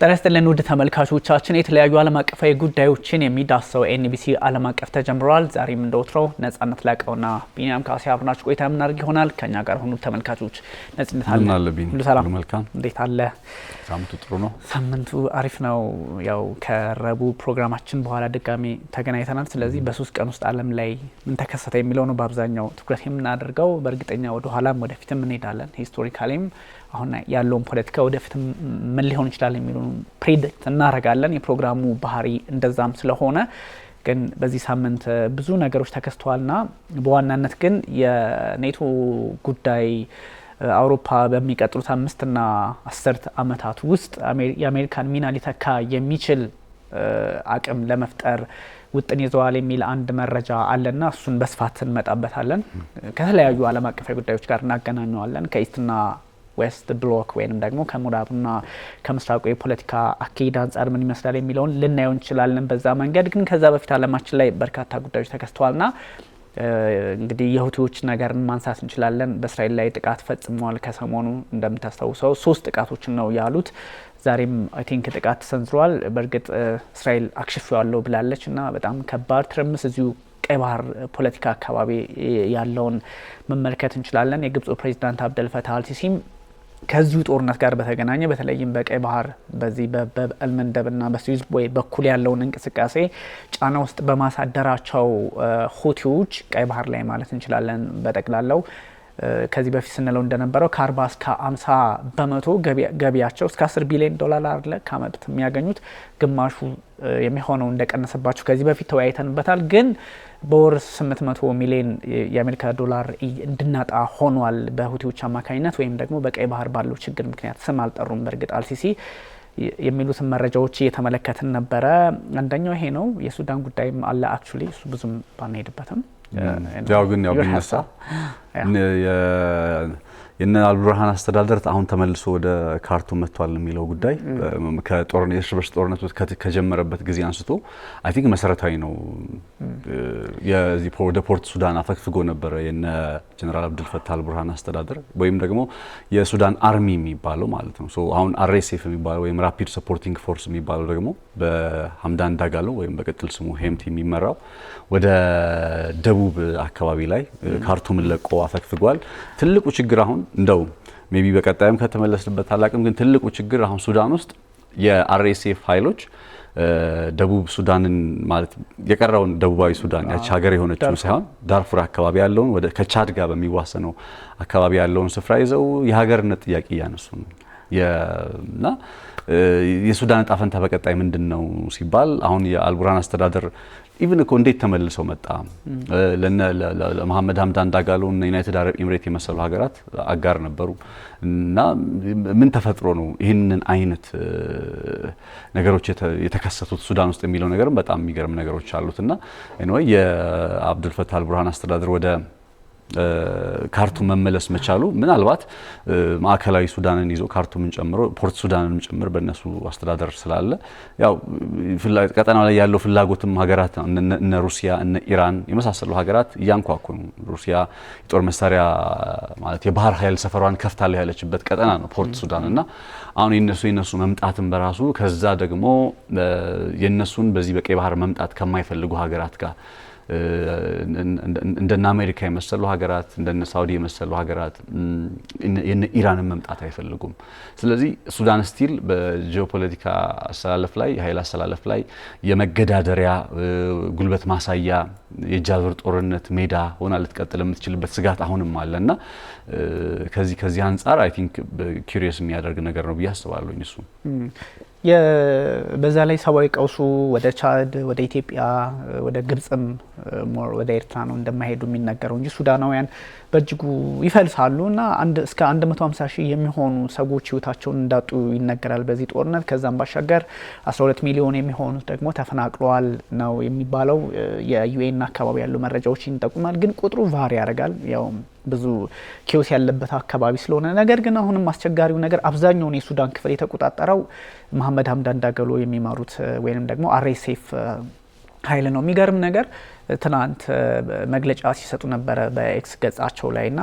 ተረስተለን ወደ ተመልካቾቻችን የተለያዩ ዓለም አቀፋዊ ጉዳዮችን የሚዳሰው ኤንቢሲ ዓለም አቀፍ ተጀምሯል። ዛሬም እንደወትሮው ነጻነት ላቀውና ቢኒያም ካሴ አብራችሁ ቆይታ የምናደርግ ይሆናል። ከኛ ጋር ሆኑ ተመልካቾች። ነጻነት አለ ሁሉ ሰላም መልካም እንዴት አለ? ሳምንቱ ጥሩ ነው። ሳምንቱ አሪፍ ነው። ያው ከረቡዕ ፕሮግራማችን በኋላ ድጋሚ ተገናኝተናል። ስለዚህ በ3 ቀን ውስጥ ዓለም ላይ ምን ተከሰተ የሚለው ነው በአብዛኛው ትኩረት የምናደርገው። በእርግጠኛ ወደ ኋላም ወደፊትም እንሄዳለን። ሂስቶሪካሊም አሁን ያለውን ፖለቲካ ወደፊት ምን ሊሆን ይችላል የሚሉን ፕሬዲክት እናረጋለን። የፕሮግራሙ ባህሪ እንደዛም ስለሆነ ግን በዚህ ሳምንት ብዙ ነገሮች ተከስተዋልና በዋናነት ግን የኔቶ ጉዳይ አውሮፓ በሚቀጥሉት 5 እና 10 ዓመታት ውስጥ የአሜሪካን ሚና ሊተካ የሚችል አቅም ለመፍጠር ውጥን ይዘዋል የሚል አንድ መረጃ አለና እሱን በስፋት እንመጣበታለን። ከተለያዩ ዓለም አቀፋዊ ጉዳዮች ጋር እናገናኘዋለን። ከኢስትና ዌስት ብሎክ ወይንም ደግሞ ከምዕራብና ከምስራቁ የፖለቲካ አካሄድ አንጻር ምን ይመስላል የሚለውን ልናየው እንችላለን። በዛ መንገድ ግን ከዛ በፊት ዓለማችን ላይ በርካታ ጉዳዮች ተከስተዋልና እንግዲህ የሁቲዎች ነገርን ማንሳት እንችላለን። በእስራኤል ላይ ጥቃት ፈጽመዋል። ከሰሞኑ እንደምታስታውሰው 3 ጥቃቶችን ነው ያሉት። ዛሬም አይ ቲንክ ጥቃት ተሰንዝሯል። በእርግጥ እስራኤል አክሽፌዋለሁ ብላለች እና በጣም ከባድ ትርምስ እዚሁ ቀይ ባህር ፖለቲካ አካባቢ ያለውን መመልከት እንችላለን። የግብፁ ፕሬዚዳንት አብደል ፈታህ አልሲሲም ከዚሁ ጦርነት ጋር በተገናኘ በተለይም በቀይ ባህር በዚህ በአልመንደብና በስዊዝ ቦይ በኩል ያለውን እንቅስቃሴ ጫና ውስጥ በማሳደራቸው ሁቲዎች ቀይ ባህር ላይ ማለት እንችላለን በጠቅላላው ከዚህ በፊት ስንለው እንደነበረው ከ40 እስከ 50 በመቶ ገቢያቸው እስከ $10 ቢሊዮን አለ ከዓመት የሚያገኙት ግማሹ የሚሆነው እንደቀነሰባቸው ከዚህ በፊት ተወያይተንበታል። ግን በወር 800 ሚሊዮን የአሜሪካ ዶላር እንድናጣ ሆኗል በሁቲዎች አማካኝነት ወይም ደግሞ በቀይ ባህር ባለው ችግር ምክንያት። ስም አልጠሩም በእርግጥ አልሲሲ የሚሉትን መረጃዎች እየተመለከትን ነበረ። አንደኛው ይሄ ነው። የሱዳን ጉዳይም አለ አክቹሊ እሱ ብዙም ባንሄድበትም ያው ግን ያው ቢነሳ የነ አልቡርሃን አስተዳደር አሁን ተመልሶ ወደ ካርቱም መጥቷል የሚለው ጉዳይ ከጦርነት የሽብር ጦርነቱ ከጀመረበት ጊዜ አንስቶ አይ ቲንክ መሰረታዊ ነው። የዚህ ወደ ፖርት ሱዳን አፈግፍጎ ነበር የነ ጀነራል አብዱል ፈታህ አልቡርሃን አስተዳደር ወይም ደግሞ የሱዳን አርሚ የሚባለው ማለት ነው። ሶ አሁን አርኤስኤፍ የሚባለው ወይም ራፒድ ሰፖርቲንግ ፎርስ የሚባለው ደግሞ በሐምዳን ዳጋሎ ወይም በቅጥል ስሙ ሄምቲ የሚመራው ወደ ደቡብ አካባቢ ላይ ካርቱምን ለቆ አፈግፍጓል። ትልቁ ችግር አሁን እንደው ሜቢ በቀጣይም ከተመለስንበት አላቅም ግን ትልቁ ችግር አሁን ሱዳን ውስጥ የአርኤስኤፍ ኃይሎች ደቡብ ሱዳንን ማለት የቀረውን ደቡባዊ ሱዳን ያቺ ሀገር የሆነችው ሳይሆን ዳርፉር አካባቢ ያለውን ወደ ከቻድ ጋር በሚዋሰነው አካባቢ ያለውን ስፍራ ይዘው የሀገርነት ጥያቄ እያነሱ ነው። እና የሱዳን ዕጣ ፈንታ በቀጣይ ምንድነው ሲባል አሁን የአልቡርሃን አስተዳደር ኢቭን እኮ እንዴት ተመልሰው መጣ ለመሐመድ ሐምዳን ዳጋሎ እና ዩናይትድ አረብ ኤሚሬት የመሰሉ ሀገራት አጋር ነበሩ እና ምን ተፈጥሮ ነው ይህንን አይነት ነገሮች የተከሰቱት ሱዳን ውስጥ የሚለው ነገር በጣም የሚገርም ነገሮች አሉትና ኤኒዌይ የአብዱል ፈታህ አልቡርሃን አስተዳደር ወደ ካርቱም መመለስ መቻሉ ምናልባት ማዕከላዊ ሱዳንን ይዞ ካርቱምን ጨምሮ ፖርት ሱዳንን ጨምሮ በእነሱ አስተዳደር ስላለ ያው ቀጠናው ላይ ያለው ፍላጎትም ሀገራት እነ ሩሲያ እነ ኢራን የመሳሰሉ ሀገራት እያንኳኩ ነው። ሩሲያ የጦር መሳሪያ ማለት የባህር ኃይል ሰፈሯን ከፍታለች ያለችበት ቀጠና ነው ፖርት ሱዳን እና አሁን የነሱ መምጣትም በራሱ ከዛ ደግሞ የነሱን በዚህ በቀይ ባህር መምጣት ከማይፈልጉ ሀገራት ጋር እንደና አሜሪካ የመሰሉ ሀገራት እንደነ ሳውዲ የመሰሉ ሀገራት የነ ኢራንን መምጣት አይፈልጉም። ስለዚህ ሱዳን ስቲል በጂኦፖለቲካ አሰላለፍ ላይ የኃይል አሰላለፍ ላይ የመገዳደሪያ ጉልበት ማሳያ የጃዝር ጦርነት ሜዳ ሆና ልትቀጥል የምትችልበት ስጋት አሁንም አለና ከዚህ አንፃር አይ ቲንክ ኩሪየስ የሚያደርግ ነገር ነው ብዬ አስባለሁ እሱ በዛ ላይ ሰባዊ ቀውሱ ወደ ቻድ ወደ ኢትዮጵያ ወደ ግብጽም ወደ ኤርትራ ነው እንደማይሄዱ የሚነገረው እንጂ ሱዳናውያን በእጅጉ ይፈልሳሉና እስከ 150,000 የሚሆኑ ሰዎች ህይወታቸውን እንዳጡ ይነገራል በዚህ ጦርነት። ከዛም ባሻገር 12 ሚሊዮን የሚሆኑት ደግሞ ተፈናቅለዋል ነው የሚባለው። የዩኤን አካባቢ ያሉ መረጃዎች ይጠቁማል። ግን ቁጥሩ ቫሪ ያደርጋል ያው ብዙ ኪዮስ ያለበት አካባቢ ስለሆነ። ነገር ግን አሁንም አስቸጋሪው ነገር አብዛኛውን የሱዳን ክፍል የተቆጣጠረው መሐመድ ሐምዳን ዳጋሎ የሚማሩት ወይንም ደግሞ አርኤስኤፍ ኃይል ነው። የሚገርም ነገር ትናንት መግለጫ ሲሰጡ ነበር በኤክስ ገጻቸው ላይና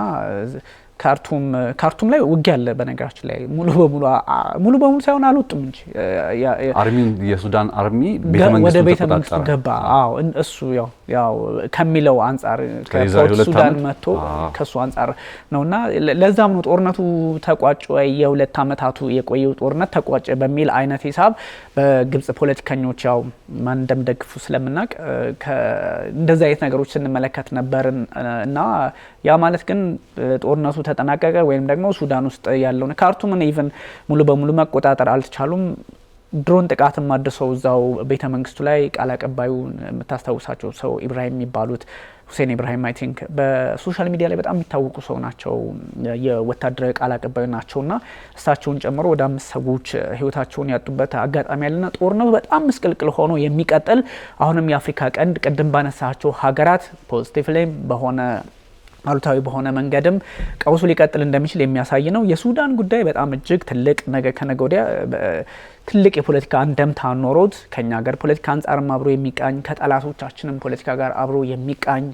ካርቱም ላይ ውጊያ አለ። በነገራችን ላይ ሙሉ በሙሉ ሳይሆን አልወጡም እንጂ የሱዳን አርሚ ወደ ቤተ መንግስቱ ገባ። አዎ እሱ ያው ከሚለው አንፃር ከሱዳን መጥቶ ከሱ አንፃር ነውና ለዛም ነው ጦርነቱ ተቋጭ ወይ የሁለት አመታቱ የቆየው ጦርነት ተቋጨ በሚል አይነት ሂሳብ በግብጽ ፖለቲከኞች ያው ማን እንደምደግፉ ስለምናቅ እንደዛ አይነት ነገሮች ስንመለከት ነበርና ያ ማለት ግን ጦርነቱ ተጠናቀቀ ወይም ደግሞ ሱዳን ውስጥ ያለውን ካርቱምን ኢቭን ሙሉ በሙሉ መቆጣጠር አልቻሉም። ድሮን ጥቃትም አድርሰው እዛው ቤተ መንግስቱ ላይ ቃል አቀባዩ የምታስታውሳቸው ሰው ኢብራሂም የሚባሉት ሁሴን ኢብራሂም አይ ቲንክ በሶሻል ሚዲያ ላይ በጣም የሚታወቁ ሰው ናቸው። የወታደራዊ ቃል አቀባዩ ናቸውና እሳቸውን ጨምሮ ወደ 5 ሰዎች ህይወታቸውን ያጡበት አጋጣሚ ያለና ጦርነቱ በጣም ምስቅልቅል ሆኖ የሚቀጥል አሁንም የአፍሪካ ቀንድ ቅድም ባነሳቸው ሀገራት ፖዚቲቭ ላይ በሆነ አሉታዊ በሆነ መንገድም ቀውሱ ሊቀጥል እንደሚችል የሚያሳይ ነው። የሱዳን ጉዳይ በጣም እጅግ ትልቅ ከነገ ወዲያ ትልቅ የፖለቲካ አንደምታ ኖሮት ከኛ ሀገር ፖለቲካ አንጻርም አብሮ የሚቃኝ ከጠላቶቻችንም ፖለቲካ ጋር አብሮ የሚቃኝ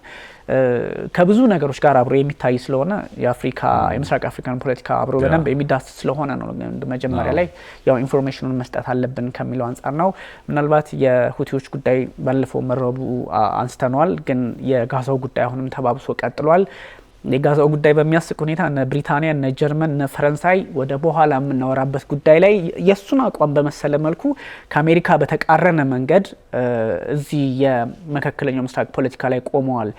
ከብዙ ነገሮች ጋር አብሮ የሚታይ ስለሆነ የምስራቅ አፍሪካን ፖለቲካ አብሮ በደንብ የሚዳስስ ስለሆነ ነው መጀመሪያ ላይ ያው ኢንፎርሜሽኑን መስጠት አለብን ከሚለው አንጻር ነው። ምናልባት የሁቲዎች ጉዳይ ባለፈው መረቡ አንስተነዋል፣ ግን የጋዛው ጉዳይ አሁንም ተባብሶ ቀጥሏል። የጋዛው ጉዳይ በሚያስቅ ሁኔታ እነ ብሪታንያ እነ ጀርመን እነ ፈረንሳይ ወደ በኋላ የምናወራበት ጉዳይ ላይ የሱን አቋም በመሰለ መልኩ ከአሜሪካ በተቃረነ መንገድ እዚህ የመካከለኛው ምስራቅ ፖለቲካ ላይ ቆመዋል።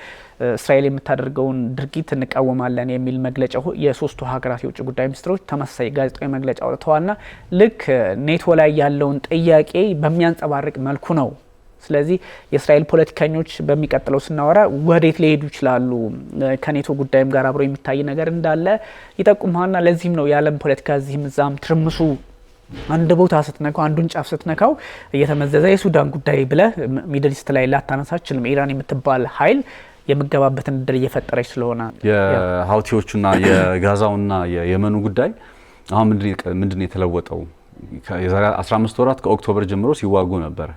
እስራኤል የምታደርገውን ድርጊት እንቃወማለን የሚል መግለጫ የሶስቱ ሀገራት የውጭ ጉዳይ ሚኒስትሮች ተመሳሳይ ጋዜጣዊ መግለጫ አውጥተዋልና ልክ ኔቶ ላይ ያለውን ጥያቄ በሚያንጸባርቅ መልኩ ነው። ስለዚህ የእስራኤል ፖለቲከኞች በሚቀጥለው ስናወራ ወዴት ሊሄዱ ይችላሉ ከኔቶ ጉዳይም ጋር አብሮ የሚታይ ነገር እንዳለ ይጠቁማልና ለዚህም ነው የዓለም ፖለቲካ እዚህም እዛም ትርምሱ አንድ ቦታ ስትነካው አንዱን ጫፍ ስትነካው እየተመዘዘ የሱዳን ጉዳይ ብለህ ሚድል ኢስት ላይ ላታነሳችልም። ኢራን የምትባል ኃይል የምገባበትን እድል እየፈጠረች ስለሆነ የሀውቲዎቹና የጋዛውና የየመኑ ጉዳይ አሁን ምንድን የተለወጠው? የዛሬ 15 ወራት ከኦክቶበር ጀምሮ ሲዋጉ ነበር።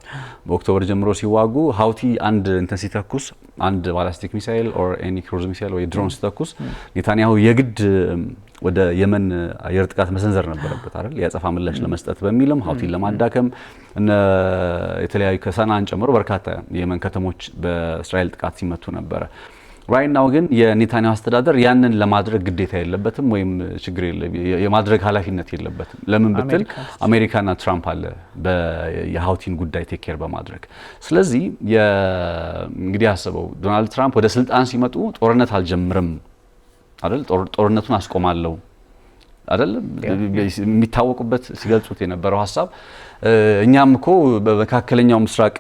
በኦክቶበር ጀምሮ ሲዋጉ ሀውቲ አንድ ሲተኩስ አንድ ባላስቲክ ሚሳይል ኦር ኤኒ ክሩዝ ሚሳይል ወይ ድሮን ሲተኩስ ኔታንያሁ የግድ ወደ የመን አየር ጥቃት መሰንዘር ነበረበት አይደል? የአጸፋ ምላሽ ለመስጠት በሚልም ሀውቲን ለማዳከም የተለያዩ ከሰናን ጨምሮ በርካታ የየመን ከተሞች በእስራኤል ጥቃት ሲመቱ ነበረ። ራይት ናው ግን የኔታንያሁ አስተዳደር ያንን ለማድረግ ግዴታ የለበትም ወይም ችግር የማድረግ ኃላፊነት የለበትም። ለምን ብትል አሜሪካና ትራምፕ አለ የሀውቲን ጉዳይ ቴክ ኬር በማድረግ። ስለዚህ እንግዲህ ያሰበው ዶናልድ ትራምፕ ወደ ስልጣን ሲመጡ ጦርነት አልጀምርም አይደል? ጦርነቱን አስቆማለሁ አይደል? የሚታወቁበት ሲገልጹት የነበረው ሀሳብ እኛም እኮ በመካከለኛው ምስራቅ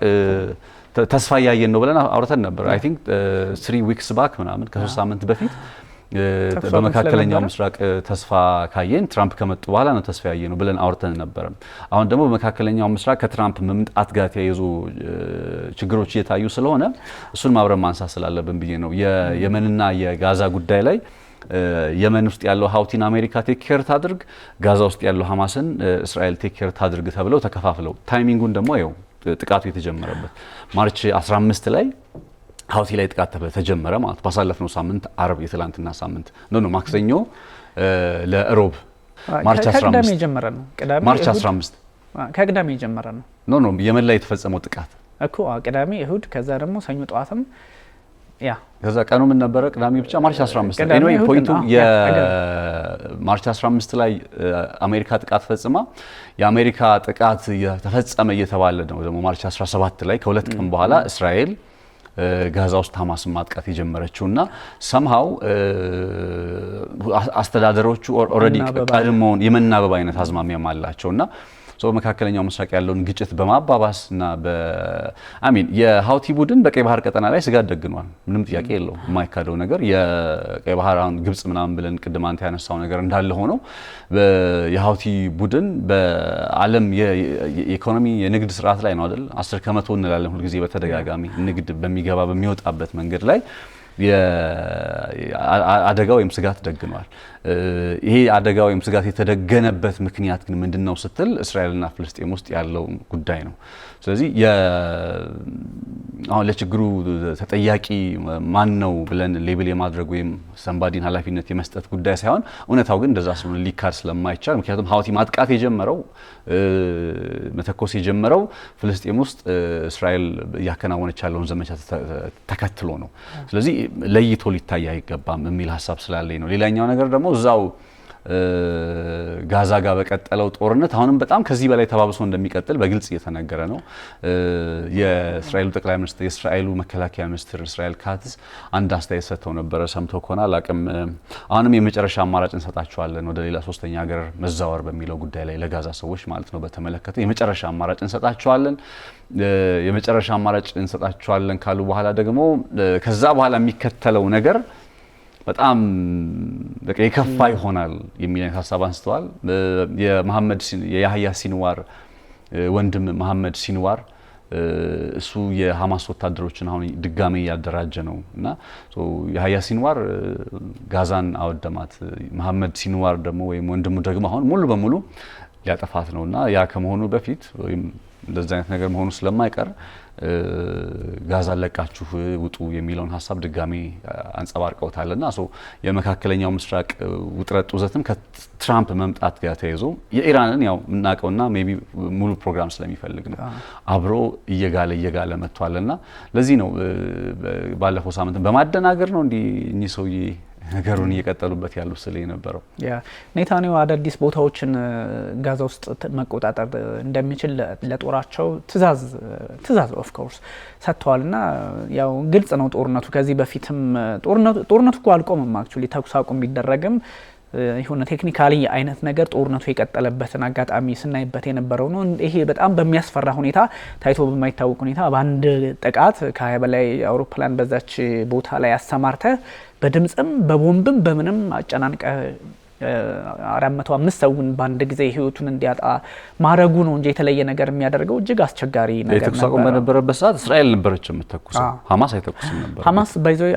ተስፋ ያየን ነው ብለን አውርተን ነበር። አይ ቲንክ 3 ዊክስ ባክ ምናምን ከ3 ሳምንት በፊት በመካከለኛው ምስራቅ ተስፋ ካየን ትራምፕ ከመጡ በኋላ ነው ተስፋ ያየን ነው ብለን አውርተን ነበር። አሁን ደግሞ በመካከለኛው ምስራቅ ከትራምፕ መምጣት ጋር ተያይዞ ችግሮች እየታዩ ስለሆነ እሱን ማብረን ማንሳት ስላለብን ብዬ ነው። የየመንና የጋዛ ጉዳይ ላይ የመን ውስጥ ያለው ሀውቲን አሜሪካ ቴክ ኬር ታድርግ፣ ጋዛ ውስጥ ያለው ሐማስን እስራኤል ቴክ ኬር ታድርግ ተብለው ተከፋፍለው ታይሚንጉን ደግሞ ይኸው ጥቃቱ የተጀመረበት ማርች 15 ላይ ሀውቲ ላይ ጥቃት ተጀመረ ማለት ባሳለፍነው ሳምንት አርብ የትላንትና ሳምንት ነው ማክሰኞ ለሮብ ማርች 15 ከቅዳሜ የጀመረ ነው። ማርች 15 ከቅዳሜ የጀመረ ነው። ኖ የመን ላይ የተፈጸመው ጥቃት እኮ ቅዳሜ እሁድ፣ ከዛ ደግሞ ሰኞ ጠዋትም ከዛ ቀኑ ምን ነበረ? ቅዳሜ ብቻ ማርች 15 ኤኒዌይ ፖይንቱ የማርች 15 ላይ አሜሪካ ጥቃት ፈጽማ የአሜሪካ ጥቃት ተፈጸመ እየተባለ ነው ደግሞ ማርች 17 ላይ ከሁለት ቀን በኋላ እስራኤል ጋዛ ውስጥ ሐማስን ማጥቃት የጀመረችውና ሰምሃው አስተዳደሮቹ ኦልሬዲ ቀድሞውን የመናበብ አይነት አዝማሚያም አላቸውና በመካከለኛው ምስራቅ ያለውን ግጭት በማባባስና የሀውቲ ቡድን በቀይ ባህር ቀጠና ላይ ስጋት ደግኗል። ምንም ጥያቄ የለው የማይካደው ነገር የቀይ ባህር አሁን ግብጽ ምናምን ብለን ቅድም አንተ ያነሳው ነገር እንዳለ ሆኖ የሀውቲ ቡድን በዓለም የኢኮኖሚ የንግድ ስርዓት ላይ ነው አይደል 10% እንላለን ሁሉ ጊዜ በተደጋጋሚ ንግድ በሚገባ በሚወጣበት መንገድ ላይ አደጋ ወይም ስጋት ደግኗል። ይሄ አደጋ ወይም ስጋት የተደገነበት ምክንያት ግን ምንድነው ስትል እስራኤልና ፍልስጤም ውስጥ ያለው ጉዳይ ነው። ስለዚህ አሁን ለችግሩ ተጠያቂ ማን ነው ብለን ሌብል የማድረግ ወይም ሰንባዲን ኃላፊነት የመስጠት ጉዳይ ሳይሆን እውነታው ግን እንደዛ ስለሆነ ሊካድ ስለማይቻል ምክንያቱም ሀውቲ ማጥቃት የጀመረው መተኮስ የጀመረው ፍልስጤም ውስጥ እስራኤል እያከናወነች ያለውን ዘመቻ ተከትሎ ነው። ስለዚህ ለይቶ ሊታይ አይገባም የሚል ሀሳብ ስላለኝ ነው። ሌላኛው ነገር ደግሞ እዛው ጋዛ ጋር በቀጠለው ጦርነት አሁንም በጣም ከዚህ በላይ ተባብሶ እንደሚቀጥል በግልጽ እየተነገረ ነው። የእስራኤሉ ጠቅላይ ሚኒስትር የእስራኤሉ መከላከያ ሚኒስትር እስራኤል ካትዝ አንድ አስተያየት ሰጥተው ነበረ። ሰምተው ከሆነ አላቅም። አሁንም የመጨረሻ አማራጭ እንሰጣቸዋለን ወደ ሌላ ሶስተኛ ሀገር መዛወር በሚለው ጉዳይ ላይ ለጋዛ ሰዎች ማለት ነው በተመለከተ የመጨረሻ አማራጭ እንሰጣቸዋለን ካሉ በኋላ ደግሞ ከዛ በኋላ የሚከተለው ነገር በጣም በቃ የከፋ ይሆናል የሚል ሀሳብ አንስተዋል። የያህያ ሲንዋር ወንድም መሐመድ ሲንዋር እሱ የሐማስ ወታደሮችን አሁን ድጋሜ ያደራጀ ነው እና ያህያ ሲንዋር ጋዛን አወደማት። መሐመድ ሲንዋር ደግሞ ወይም ወንድሙ ደግሞ አሁን ሙሉ በሙሉ ሊያጠፋት ነውና ያ ከመሆኑ በፊት ወይም እንደዚህ አይነት ነገር መሆኑ ስለማይቀር ጋዛ ለቃችሁ ውጡ የሚለውን ሀሳብ ድጋሜ አንጸባርቀውታልና የመካከለኛው ምስራቅ ውጥረት ጡዘትም ከትራምፕ መምጣት ጋር ተያይዞ የኢራንን ያው ምናቀውና ሜቢ ሙሉ ፕሮግራም ስለሚፈልግ ነው አብሮ እየጋለ መጥቷልና ለዚህ ነው ባለፈው ሳምንት በማደናገር ነው እንዴ እኚህ ሰውዬ ነገሩን እየቀጠሉበት ያሉ ስለ የነበረው ኔታንያሁ አዳዲስ ቦታዎችን ጋዛ ውስጥ መቆጣጠር እንደሚችል ለጦራቸው ትዛዝ ኦፍ ኮርስ ሰጥተዋልና ያው ግልጽ ነው ጦርነቱ ከዚህ በፊትም ጦርነቱ እኮ አልቆመም። አክቹሊ ተኩስ አቁም ቢደረግም ይሁን ቴክኒካሊ አይነት ነገር ጦርነቱ የቀጠለበትን አጋጣሚ ስናይበት የነበረው ነው። ይሄ በጣም በሚያስፈራ ሁኔታ ታይቶ በማይታወቅ ሁኔታ በአንድ ጥቃት ከ20 በላይ አውሮፕላን በዛች ቦታ ላይ አሰማርተ በድምጽም በቦምብም በምንም አጨናንቀ 405 ሰውን በአንድ ጊዜ ህይወቱን እንዲያጣ ማረጉ ነው እንጂ የተለየ ነገር የሚያደርገው እጅግ አስቸጋሪ ነገር ነበር። የተኩስ አቁም በነበረበት ሰዓት እስራኤል ነበረች የምትተኩሰው፣ ሐማስ አይተኩስም ነበር። ሐማስ ባይዘው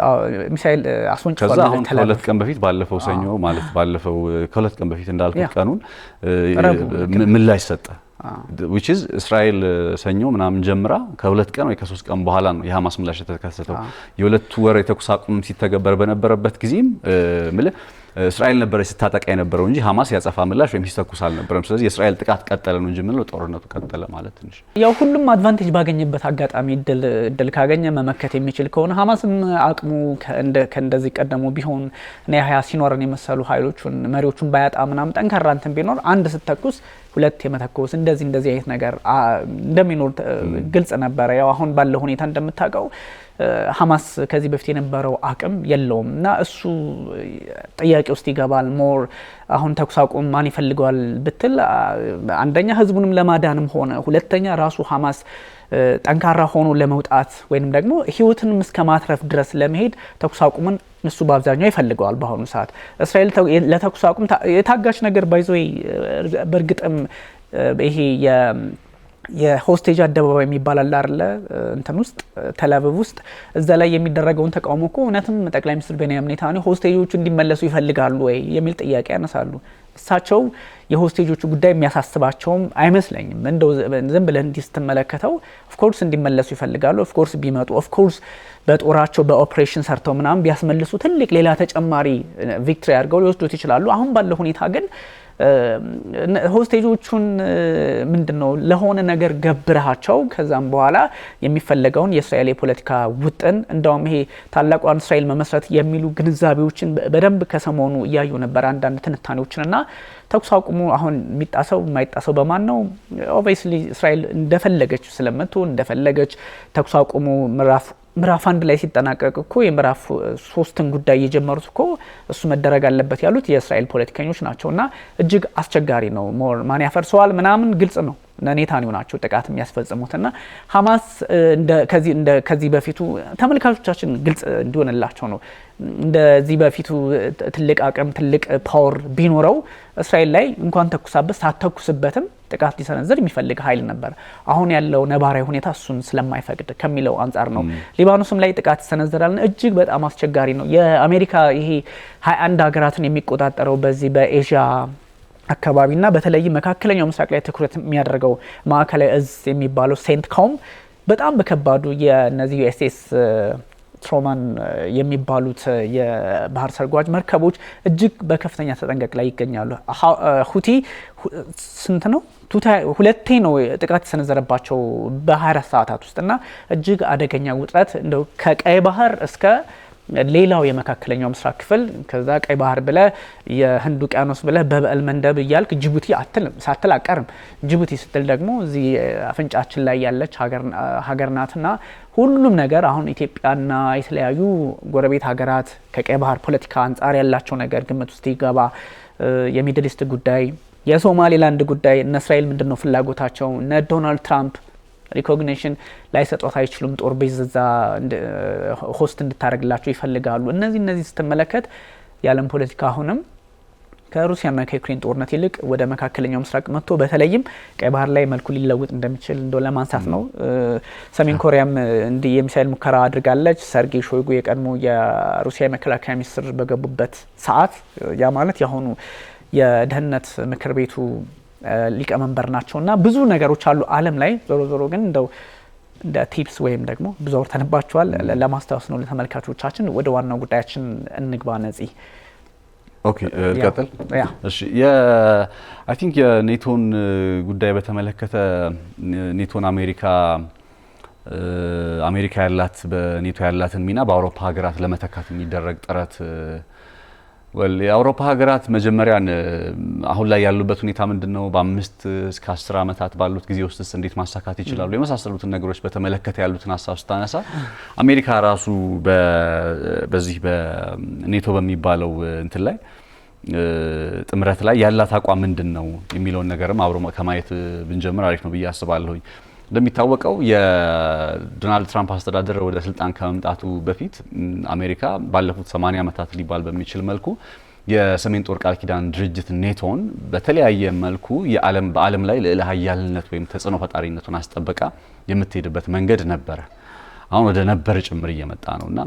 ሚሳኤል አስወንጭፏል። ከዛ አሁን ከሁለት ቀን በፊት ባለፈው ሰኞ ማለት ባለፈው ከሁለት ቀን በፊት እንዳልኩት ቀኑን ምላሽ ሰጠ። which is እስራኤል ሰኞ ምናምን ጀምራ ከሁለት ቀን ወይ ከ3 ቀን በኋላ ነው የሐማስ ምላሽ የተከሰተው። የሁለት ወር የተኩስ አቁም ሲተገበር በነበረበት ጊዜም እስራኤል ነበረች ስታጠቃ የነበረው እንጂ ሐማስ ያጸፋ ምላሽ ወይም ሲተኩስ አልነበረም። ስለዚህ የእስራኤል ጥቃት ቀጠለ ነው እንጂ ምንለው ጦርነቱ ቀጠለ ማለት ትንሽ ያው ሁሉም አድቫንቴጅ ባገኘበት አጋጣሚ እድል ካገኘ መመከት የሚችል ከሆነ ሐማስም አቅሙ ከእንደዚህ ቀደሙ ቢሆን እና ያህያ ሲኖርን የመሰሉ ኃይሎቹን መሪዎቹን ባያጣ ምናምን ጠንካራ እንትን ቢኖር አንድ ስተኩስ ሁለት የመተኮስ እንደዚህ አይነት ነገር እንደሚኖር ግልጽ ነበር። ያው አሁን ባለው ሁኔታ እንደምታውቀው ሐማስ ከዚህ በፊት የነበረው አቅም የለውም እና እሱ ጥያቄ ውስጥ ይገባል። ሞር አሁን ተኩስ አቁም ማን ይፈልገዋል ብትል አንደኛ ህዝቡንም ለማዳንም ሆነ ሁለተኛ ራሱ ሐማስ ጠንካራ ሆኖ ለመውጣት ወይንም ደግሞ ህይወትንም እስከ ማትረፍ ድረስ ለመሄድ ተኩስ አቁምን እሱ በአብዛኛው ይፈልገዋል። በአሁኑ ሰዓት እስራኤል ለተኩስ አቁም የታጋች ነገር ባይዞይ በርግጥም ይሄ የሆስቴጅ አደባባይ የሚባል አለ እንትን ውስጥ ተላቪቭ ውስጥ እዛ ላይ የሚደረገውን ተቃውሞ እኮ እውነትም ጠቅላይ ሚኒስትር ቤንያሚን ኔታንያሁ ሆስቴጆቹ እንዲመለሱ ይፈልጋሉ ወይ የሚል ጥያቄ ያነሳሉ። እሳቸው የሆስቴጆቹ ጉዳይ የሚያሳስባቸውም አይመስለኝም። እንደው ዝም ብለህ እንዲህ ስትመለከተው ኦፍ ኮርስ እንዲመለሱ ይፈልጋሉ። ኦፍ ኮርስ ቢመጡ ኦፍ ኮርስ በጦራቸው በኦፕሬሽን ሰርተው ምናምን ቢያስመልሱ ትልቅ ሌላ ተጨማሪ ቪክትሪ አድርገው ሊወስዱት ይችላሉ። አሁን ባለው ሁኔታ ግን ሆስቴጆቹን ምንድነው ለሆነ ነገር ገብረሃቸው ከዛም በኋላ የሚፈለገውን የእስራኤል የፖለቲካ ውጥን እንደውም ይሄ ታላቋን እስራኤል መመስረት የሚሉ ግንዛቤዎችን በደንብ ከሰሞኑ እያዩ ነበር አንዳንድ ትንታኔዎችንና ተኩስ አቁሙ አሁን የሚጣሰው የማይጣሰው በማን ነው? ኦብቪየስሊ እስራኤል እንደፈለገች ስለምትሆን እንደፈለገች ተኩስ አቁሙ ምዕራፍ 1 ላይ ሲጠናቀቅ እኮ የምዕራፍ 3ን ጉዳይ የጀመሩት እኮ እሱ መደረግ አለበት ያሉት የእስራኤል ፖለቲከኞች ናቸውና እጅግ አስቸጋሪ ነው። ማን ያፈርሰዋል ምናምን ግልጽ ነው። ኔታንያሁ ናቸው ጥቃት የሚያስፈጽሙትና ሐማስ ከዚህ በፊቱ ተመልካቾቻችን ግልጽ እንዲሆንላቸው ነው እንደዚህ በፊቱ ትልቅ አቅም ትልቅ ፓወር ቢኖረው እስራኤል ላይ እንኳን ተኩሳበት ሳትተኩስበትም ጥቃት ሊሰነዝር የሚፈልግ ኃይል ነበር። አሁን ያለው ነባራዊ ሁኔታ እሱን ስለማይፈቅድ ከሚለው አንጻር ነው። ሊባኖስም ላይ ጥቃት ይሰነዝራል። እጅግ በጣም አስቸጋሪ ነው። የአሜሪካ ይሄ 21 ሀገራትን የሚቆጣጠረው በዚህ በኤዥያ አካባቢና በተለይ መካከለኛው ምስራቅ ላይ ትኩረት የሚያደርገው ማዕከላዊ እዝ የሚባለው ሴንትኮም በጣም በከባዱ የነዚህ ዩኤስኤስ ትሮማን የሚባሉት የባህር ሰርጓጅ መርከቦች እጅግ በከፍተኛ ተጠንቀቅ ላይ ይገኛሉ። ሁቲ ስንት ነው ሁለቴ ነው ጥቃት የተሰነዘረባቸው በ24 ሰዓታት ውስጥና እጅግ አደገኛ ውጥረት እንደው ከቀይ ባህር እስከ ሌላው የመካከለኛው ምስራቅ ክፍል ከዛ ቀይ ባህር ብለ የህንድ ውቅያኖስ ብለ በበል መንደብ ይያልክ ጅቡቲ ሳትል አቀርም። ጅቡቲ ስትል ደግሞ እዚህ አፍንጫችን ላይ ያለች ሀገር ናትና ሁሉም ነገር አሁን ኢትዮጵያና የተለያዩ ጎረቤት ሀገራት ከቀይ ባህር ፖለቲካ አንጻር ያላቸው ነገር ግምት ውስጥ ይገባ። የሚድል ኢስት ጉዳይ፣ የሶማሌላንድ ጉዳይ፣ እነ እስራኤል ምንድነው ፍላጎታቸው፣ እነ ዶናልድ ትራምፕ ሪኮግኒሽን ላይ ሰጥቷት አይችሉም። ጦር ቤዝ እዛ ሆስት እንድታደርግላቸው ይፈልጋሉ። እነዚህ ስትመለከት የዓለም ፖለቲካ አሁንም ከሩሲያና ከዩክሬን ጦርነት ይልቅ ወደ መካከለኛው ምስራቅ መጥቶ በተለይም ቀይ ባህር ላይ መልኩ ሊለውጥ እንደሚችል እንደው ለማንሳት ነው። ሰሜን ኮሪያም እንዲህ የሚሳኤል ሙከራ አድርጋለች። ሰርጌይ ሾይጉ የቀድሞ የሩሲያ መከላከያ ሚኒስትር በገቡበት ሰዓት ያ ማለት ያሁኑ የደህንነት ምክር ቤቱ ሊቀመንበር ናቸውና ብዙ ነገሮች አሉ ዓለም ላይ። ዞሮ ግን እንደው እንደ ቲፕስ ወይም ደግሞ ብዙ አውርተንባቸዋል ለማስታወስ ነው ለተመልካቾቻችን። ወደ ዋናው ጉዳያችን እንግባ። ነፂ ኦኬ ቀጥል። እሺ አይ ቲንክ የኔቶን ጉዳይ በተመለከተ ኔቶን አሜሪካ ያላት በኔቶ ያላትን ሚና በአውሮፓ ሀገራት ለመተካት የሚደረግ ጥረት የአውሮፓ ሀገራት መጀመሪያን አሁን ላይ ያሉበት ሁኔታ ምንድነው፣ በ5 እስከ 10 ዓመታት ባሉት ጊዜ ውስጥ እንዴት ማሳካት ይችላሉ የመሳሰሉትን ነገሮች በተመለከተ ያሉትን ሀሳብ ስታነሳ አሜሪካ ራሱ በዚህ በኔቶ በሚባለው እንትን ላይ ጥምረት ላይ ያላት አቋም ምንድነው የሚለውን ነገርም አብሮ ከማየት ብንጀምር አሪፍ ነው ብዬ አስባለሁ። እንደሚታወቀው የዶናልድ ትራምፕ አስተዳደር ወደ ስልጣን ከመምጣቱ በፊት አሜሪካ ባለፉት 80 ዓመታት ሊባል በሚችል መልኩ የሰሜን ጦር ቃል ኪዳን ድርጅት ኔቶን በተለያየ መልኩ በዓለም ላይ ልዕለ ኃያልነት ወይም ተጽዕኖ ፈጣሪነቱን አስጠበቃ የምትሄድበት መንገድ ነበረ። አሁን ወደ ነበር ጭምር እየመጣ ነውና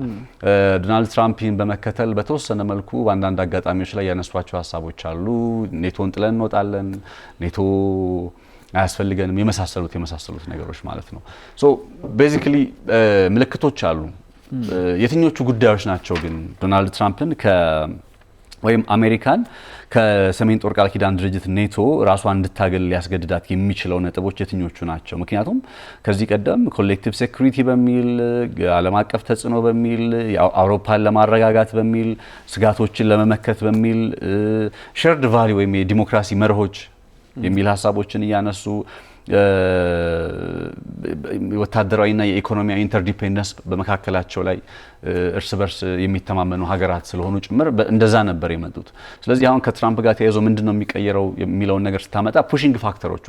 ዶናልድ ትራምፕን በመከተል በተወሰነ መልኩ በአንዳንድ አጋጣሚዎች ላይ ያነሷቸው ሀሳቦች አሉ። ኔቶን ጥለን እንወጣለን፣ ኔቶ አያስፈልገንም የመሳሰሉት ነገሮች ማለት ነው። ሶ ቤዚክሊ ምልክቶች አሉ። የትኞቹ ጉዳዮች ናቸው ግን ዶናልድ ትራምፕን ወይም አሜሪካን ከሰሜን ጦር ቃል ኪዳን ድርጅት ኔቶ ራሷን እንድታገል ሊያስገድዳት የሚችለው ነጥቦች የትኞቹ ናቸው? ምክንያቱም ከዚህ ቀደም ኮሌክቲቭ ሴኩሪቲ በሚል ዓለም አቀፍ ተጽዕኖ በሚል አውሮፓን ለማረጋጋት በሚል ስጋቶችን ለመመከት በሚል ሼርድ ቫሊ ወይም የዲሞክራሲ መርሆች የሚል ሀሳቦችን እያነሱ ወታደራዊና የኢኮኖሚያዊ ኢንተርዲፔንደንስ በመካከላቸው ላይ እርስ በርስ የሚተማመኑ ሀገራት ስለሆኑ ጭምር እንደዛ ነበር የመጡት። ስለዚህ አሁን ከትራምፕ ጋር ተያይዞ ምንድነው የሚቀየረው የሚለውን ነገር ስታመጣ ፑሺንግ ፋክተሮቹ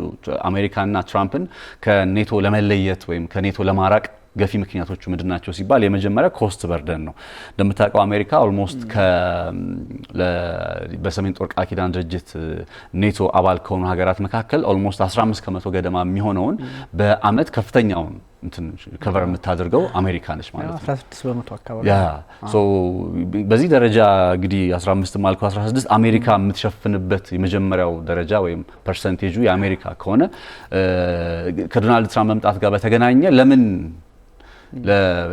አሜሪካና ትራምፕን ከኔቶ ለመለየት ወይም ከኔቶ ለማራቅ ገፊ ምክንያቶቹ ምንድናቸው ሲባል የመጀመሪያ ኮስት በርደን ነው። እንደምታውቀው አሜሪካ ኦልሞስት በሰሜን ጦር ቃል ኪዳን ድርጅት ኔቶ አባል ከሆኑ ሀገራት መካከል ኦልሞስት 15% ገደማ የሚሆነውን በአመት ከፍተኛውን ከቨር የምታደርገው አሜሪካ ነች ማለት ነው። 16% አካባቢ ሶ በዚህ ደረጃ እንግዲህ 15 ማልኩ 16 አሜሪካ የምትሸፍንበት የመጀመሪያው ደረጃ ወይም ፐርሰንቴጁ የአሜሪካ ከሆነ ከዶናልድ ትራምፕ መምጣት ጋር በተገናኘ ለምን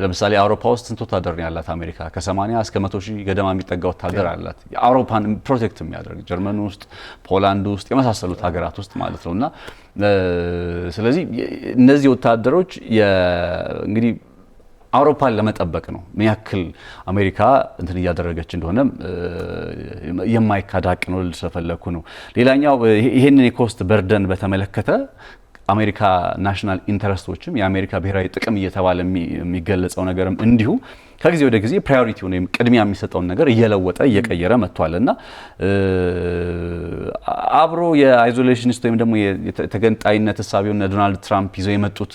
ለምሳሌ አውሮፓ ውስጥ ስንት ወታደር ነው ያላት አሜሪካ? ከ80 እስከ 100 ሺህ ገደማ የሚጠጋ ወታደር አላት። የአውሮፓን ፕሮቴክት የሚያደርግ ጀርመን ውስጥ፣ ፖላንድ ውስጥ የመሳሰሉት ሀገራት ውስጥ ማለት ነውና ስለዚህ እነዚህ ወታደሮች እንግዲህ አውሮፓን ለመጠበቅ ነው። ምን ያክል አሜሪካ እንትን እያደረገች እንደሆነ የማይካድ ሀቅ ነው ልል ስለፈለኩ ነው። ሌላኛው ይሄንን የኮስት በርደን በተመለከተ የአሜሪካ ናሽናል ኢንተረስቶችም የአሜሪካ ብሔራዊ ጥቅም እየተባለ የሚገለጸው ነገርም እንዲሁ ከጊዜ ወደ ጊዜ ፕራዮሪቲውን ወይም ቅድሚያ የሚሰጠውን ነገር እየለወጠ እየቀየረ መጥቷልና አብሮ የአይዞሌሽኒስት ወይም ደግሞ የተገንጣይነት ሐሳቢውን ዶናልድ ትራምፕ ይዘው የመጡት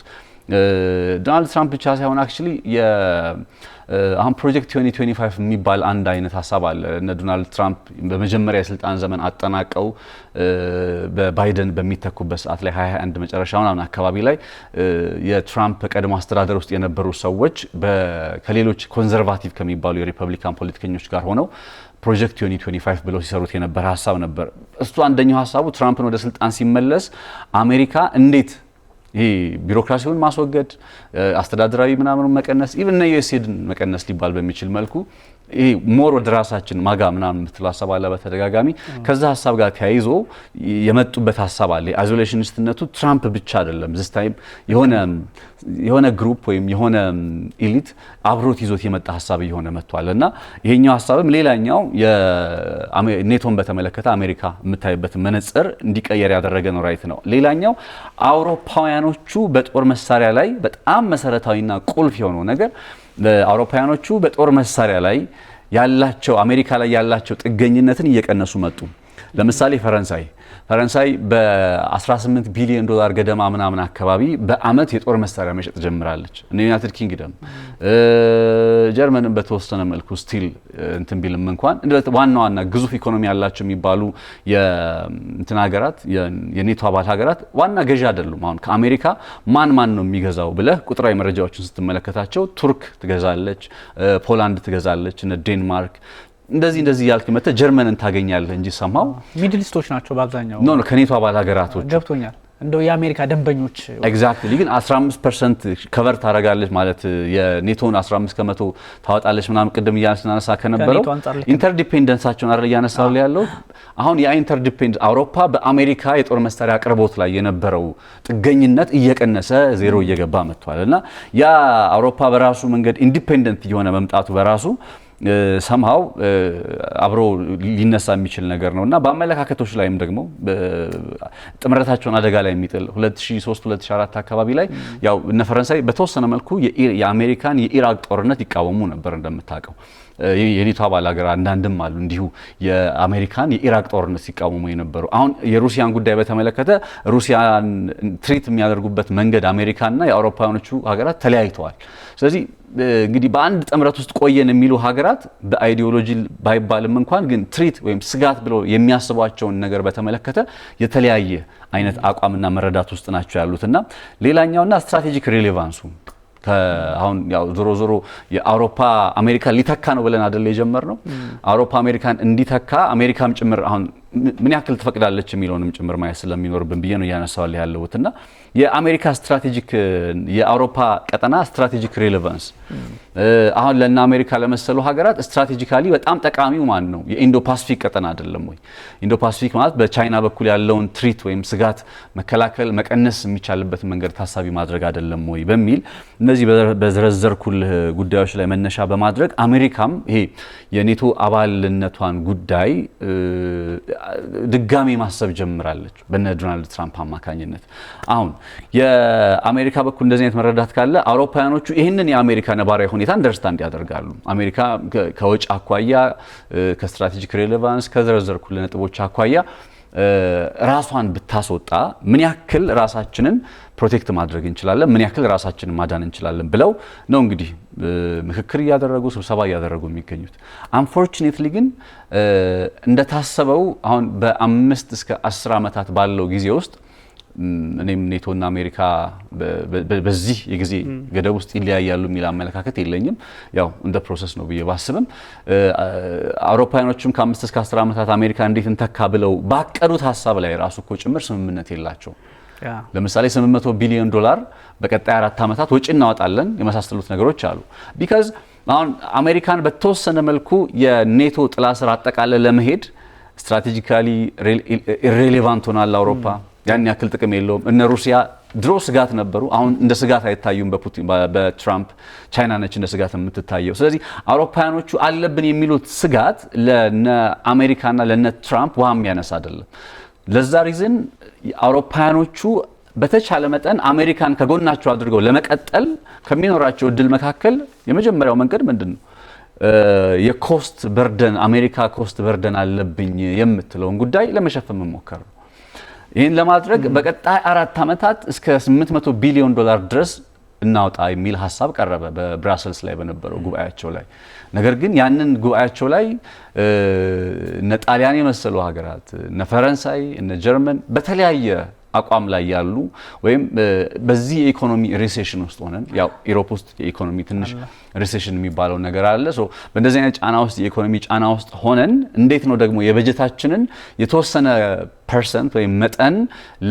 ዶናልድ ትራምፕ ብቻ ሳይሆን አክቹሊ አሁን ፕሮጀክት 2025 የሚባል አንድ አይነት ሐሳብ አለ። እነ ዶናልድ ትራምፕ በመጀመሪያ የስልጣን ዘመን አጠናቀው በባይደን በሚተኩበት ሰዓት ላይ 2021 መጨረሻውን አካባቢ ላይ የትራምፕ ቀድሞ አስተዳደር ውስጥ የነበሩ ሰዎች ከሌሎች ኮንዘርቫቲቭ ከሚባሉ የሪፐብሊካን ፖለቲከኞች ጋር ሆነው ፕሮጀክት 2025 ብለው ሲሰሩት የነበረ ሐሳብ ነበር። እሱ አንደኛው ሐሳቡ ትራምፕን ወደ ስልጣን ሲመለስ አሜሪካ እንዴት ይሄ ቢሮክራሲውን ማስወገድ አስተዳደራዊ ምናምን መቀነስ ኢቭን ነው ዩኤስኤድን መቀነስ ሊባል በሚችል መልኩ ይሄ ሞር ወደ ራሳችን ማጋ ምናምን የምትለው ሐሳብ አለ በተደጋጋሚ ከዛ ሐሳብ ጋር ተያይዞ የመጡበት ሐሳብ አለ። አይዞሌሽኒስትነቱ ትራምፕ ብቻ አይደለም ዚስ ታይም የሆነ ግሩፕ ወይም የሆነ ኤሊት አብሮት ይዞት የመጣ ሐሳብ እየሆነ መጥቷልና ይሄኛው ሐሳብም ሌላኛው የኔቶን በተመለከተ አሜሪካ የምታይበት መነጽር እንዲቀየር ያደረገ ነው ራይት ነው። ሌላኛው አውሮፓውያኖቹ በጦር መሳሪያ ላይ በጣም መሰረታዊና ቁልፍ የሆነው ነገር አውሮፓውያኖቹ በጦር መሳሪያ ላይ ያላቸው አሜሪካ ላይ ያላቸው ጥገኝነትን እየቀነሱ መጡ። ለምሳሌ ፈረንሳይ በ18 ቢሊዮን ዶላር ገደማ ምናምን አካባቢ በአመት የጦር መሳሪያ መሸጥ ጀምራለች። ዩናይትድ ኪንግደም ጀርመንን በተወሰነ መልኩ ስቲል እንትን ቢልም እንኳን ዋና ግዙፍ ኢኮኖሚ ያላቸው የሚባሉ የእንትን ሀገራት የኔቶ አባል ሀገራት ዋና ገዢ አይደሉም። አሁን ከአሜሪካ ማን ነው የሚገዛው ብለህ ቁጥራዊ መረጃዎችን ስትመለከታቸው ቱርክ ትገዛለች፣ ፖላንድ ትገዛለች፣ ዴንማርክ እንደዚህ ያልክ መተ ጀርመንን ታገኛለህ እንጂ ሰማው ሚድል ኢስቶች ናቸው በአብዛኛው ነው ከኔቶ አባል ሀገራቶች ገብቶኛል። እንደው የአሜሪካ ደንበኞች ኤግዛክትሊ ግን 15% ከቨር ታረጋለች ማለት የኔቶን 15% ታወጣለች ምናምን ቅድም እያነሳ ከነበረው ኢንተርዲፔንደንሳቸውን አይደል እያነሳው ያለው አሁን የኢንተርዲፔንድ አውሮፓ በአሜሪካ የጦር መሳሪያ አቅርቦት ላይ የነበረው ጥገኝነት እየቀነሰ ዜሮ እየገባ መጥቷልና ያ አውሮፓ በራሱ መንገድ ኢንዲፔንደንት እየሆነ መምጣቱ በራሱ ሰምሃው አብሮ ሊነሳ የሚችል ነገር ነውና በአመለካከቶች ላይም ደግሞ ጥምረታቸውን አደጋ ላይ የሚጥል 2003 2004 አካባቢ ላይ ያው እነ ፈረንሳይ በተወሰነ መልኩ የአሜሪካን የኢራቅ ጦርነት ይቃወሙ ነበር እንደምታውቀው የኔቶ አባል ሀገር አንዳንድም አሉ እንዲሁ የአሜሪካን የኢራቅ ጦርነት ሲቃወሙ የነበሩ። አሁን የሩሲያን ጉዳይ በተመለከተ ሩሲያን ትሪት የሚያደርጉበት መንገድ አሜሪካና የአውሮፓውያኖቹ ሀገራት ተለያይተዋል። ስለዚህ እንግዲህ በአንድ ጥምረት ውስጥ ቆየን የሚሉ ሀገራት በአይዲዮሎጂ ባይባልም እንኳን ግን ትሪት ወይም ስጋት ብለው የሚያስቧቸውን ነገር በተመለከተ የተለያየ አይነት አቋምና መረዳት ውስጥ ናቸው ያሉትና ሌላኛውና ስትራቴጂክ ሪሌቫንሱ አሁን ያው ዞሮ የአውሮፓ አሜሪካ ሊተካ ነው ብለን አይደል የጀመርነው አውሮፓ አሜሪካን እንዲተካ አሜሪካም ጭምር አሁን ምን ያክል ትፈቅዳለች የሚለውንም ጭምር ማየት ስለሚኖርብን ብዬ ነው ያነሳዋል ያለውትና የአሜሪካ ስትራቴጂክ የአውሮፓ ቀጠና ስትራቴጂክ ሪሌቫንስ አሁን ለና አሜሪካ ለመሰሉ ሀገራት ስትራቴጂካሊ በጣም ጠቃሚው ማን ነው? የኢንዶ ፓሲፊክ ቀጠና አይደለም ወይ? ኢንዶ ፓሲፊክ ማለት በቻይና በኩል ያለውን ትሪት ወይም ስጋት መከላከል መቀነስ የሚቻልበት መንገድ ታሳቢ ማድረግ አይደለም ወይ በሚል እነዚህ በዘረዘርኩል ጉዳዮች ላይ መነሻ በማድረግ አሜሪካም ይሄ የኔቶ አባልነቷን ጉዳይ ድጋሚ ማሰብ ጀምራለች በነ ዶናልድ ትራምፕ አማካኝነት። አሁን የአሜሪካ በኩል እንደዚህ አይነት መረዳት ካለ አውሮፓውያኖቹ ይህንን የአሜሪካ ነባራዊ ሁኔታ አንደርስታንድ ያደርጋሉ። አሜሪካ ከወጪ አኳያ ከስትራቴጂክ ሬሌቫንስ ከዘረዘርኩል ነጥቦች አኳያ ራሷን ብታስወጣ ምን ያክል ራሳችንን ፕሮቴክት ማድረግ እንችላለን፣ ምን ያክል ራሳችንን ማዳን እንችላለን ብለው ነው እንግዲህ ምክክር እያደረጉ ስብሰባ እያደረጉ የሚገኙት። አንፎርቹኔትሊ ግን እንደታሰበው አሁን በ5 እስከ 10 ዓመታት ባለው ጊዜ ውስጥ እኔም ኔቶና አሜሪካ በዚህ የጊዜ ገደብ ውስጥ ይለያያሉ የሚል አመለካከት የለኝም። ያው እንደ ፕሮሰስ ነው ብዬ ባስብም አውሮፓውያኖችም ከ5 እስከ 10 ዓመታት አሜሪካ እንዴት እንተካ ብለው ባቀዱት ሀሳብ ላይ ራሱ እኮ ጭምር ስምምነት የላቸው። ለምሳሌ 800 ቢሊዮን ዶላር በቀጣይ 4 ዓመታት ወጪ እናወጣለን የመሳሰሉት ነገሮች አሉ። ቢካዝ አሁን አሜሪካን በተወሰነ መልኩ የኔቶ ጥላ ስር አጠቃለ ለመሄድ ስትራቴጂካሊ ኢሬሌቫንት ሆናል አውሮፓ። ያን ያክል ጥቅም የለውም። እነ ሩሲያ ድሮ ስጋት ነበሩ፣ አሁን እንደ ስጋት አይታዩም በትራምፕ። ቻይና ነች እንደ ስጋት የምትታየው። ስለዚህ አውሮፓውያኖቹ አለብን የሚሉት ስጋት ለነ አሜሪካና ለነ ትራምፕ ውሃ የሚያነሳ አይደለም። ለዛ ሪዝን አውሮፓውያኖቹ በተቻለ መጠን አሜሪካን ከጎናቸው አድርገው ለመቀጠል ከሚኖራቸው እድል መካከል የመጀመሪያው መንገድ ምንድነው? የኮስት በርደን አሜሪካ ኮስት በርደን አለብኝ የምትለውን ጉዳይ ለመሸፈን መሞከር ነው። ይህን ለማድረግ በቀጣይ 4 ዓመታት እስከ $800 ቢሊዮን ድረስ እናውጣ የሚል ሐሳብ ቀረበ በብራሰልስ ላይ በነበረው ጉባኤያቸው ላይ። ነገር ግን ያንን ጉባኤያቸው ላይ እነ ጣሊያን የመሰሉ ሀገራት እነ ፈረንሳይ እነ ጀርመን በተለያየ አቋም ላይ ያሉ ወይም በዚህ የኢኮኖሚ ሪሴሽን ውስጥ ሆነን ያው ዩሮፕ ውስጥ የኢኮኖሚ ትንሽ ሪሴሽን የሚባለው ነገር አለ። ሶ በእንደዚህ አይነት ጫና ውስጥ የኢኮኖሚ ጫና ውስጥ ሆነን እንዴት ነው ደግሞ የበጀታችንን የተወሰነ ፐርሰንት ወይም መጠን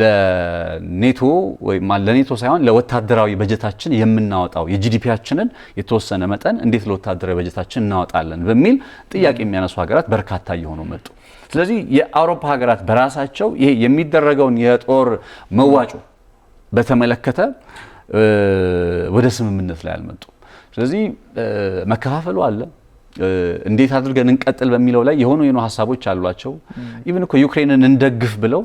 ለኔቶ ወይም ለኔቶ ሳይሆን ለወታደራዊ በጀታችን የምናወጣው የጂዲፒያችንን የተወሰነ መጠን እንዴት ለወታደራዊ በጀታችን እናወጣለን በሚል ጥያቄ የሚያነሱ ሀገራት በርካታ እየሆኑ መጡ። ስለዚህ የአውሮፓ ሀገራት በራሳቸው ይሄ የሚደረገውን የጦር መዋጮ በተመለከተ ወደ ስምምነት ላይ አልመጡም። ስለዚህ መከፋፈሉ አለ። እንዴት አድርገን እንቀጥል በሚለው ላይ የሆኑ ሀሳቦች አሏቸው። ኢቭን እኮ ዩክሬንን እንደግፍ ብለው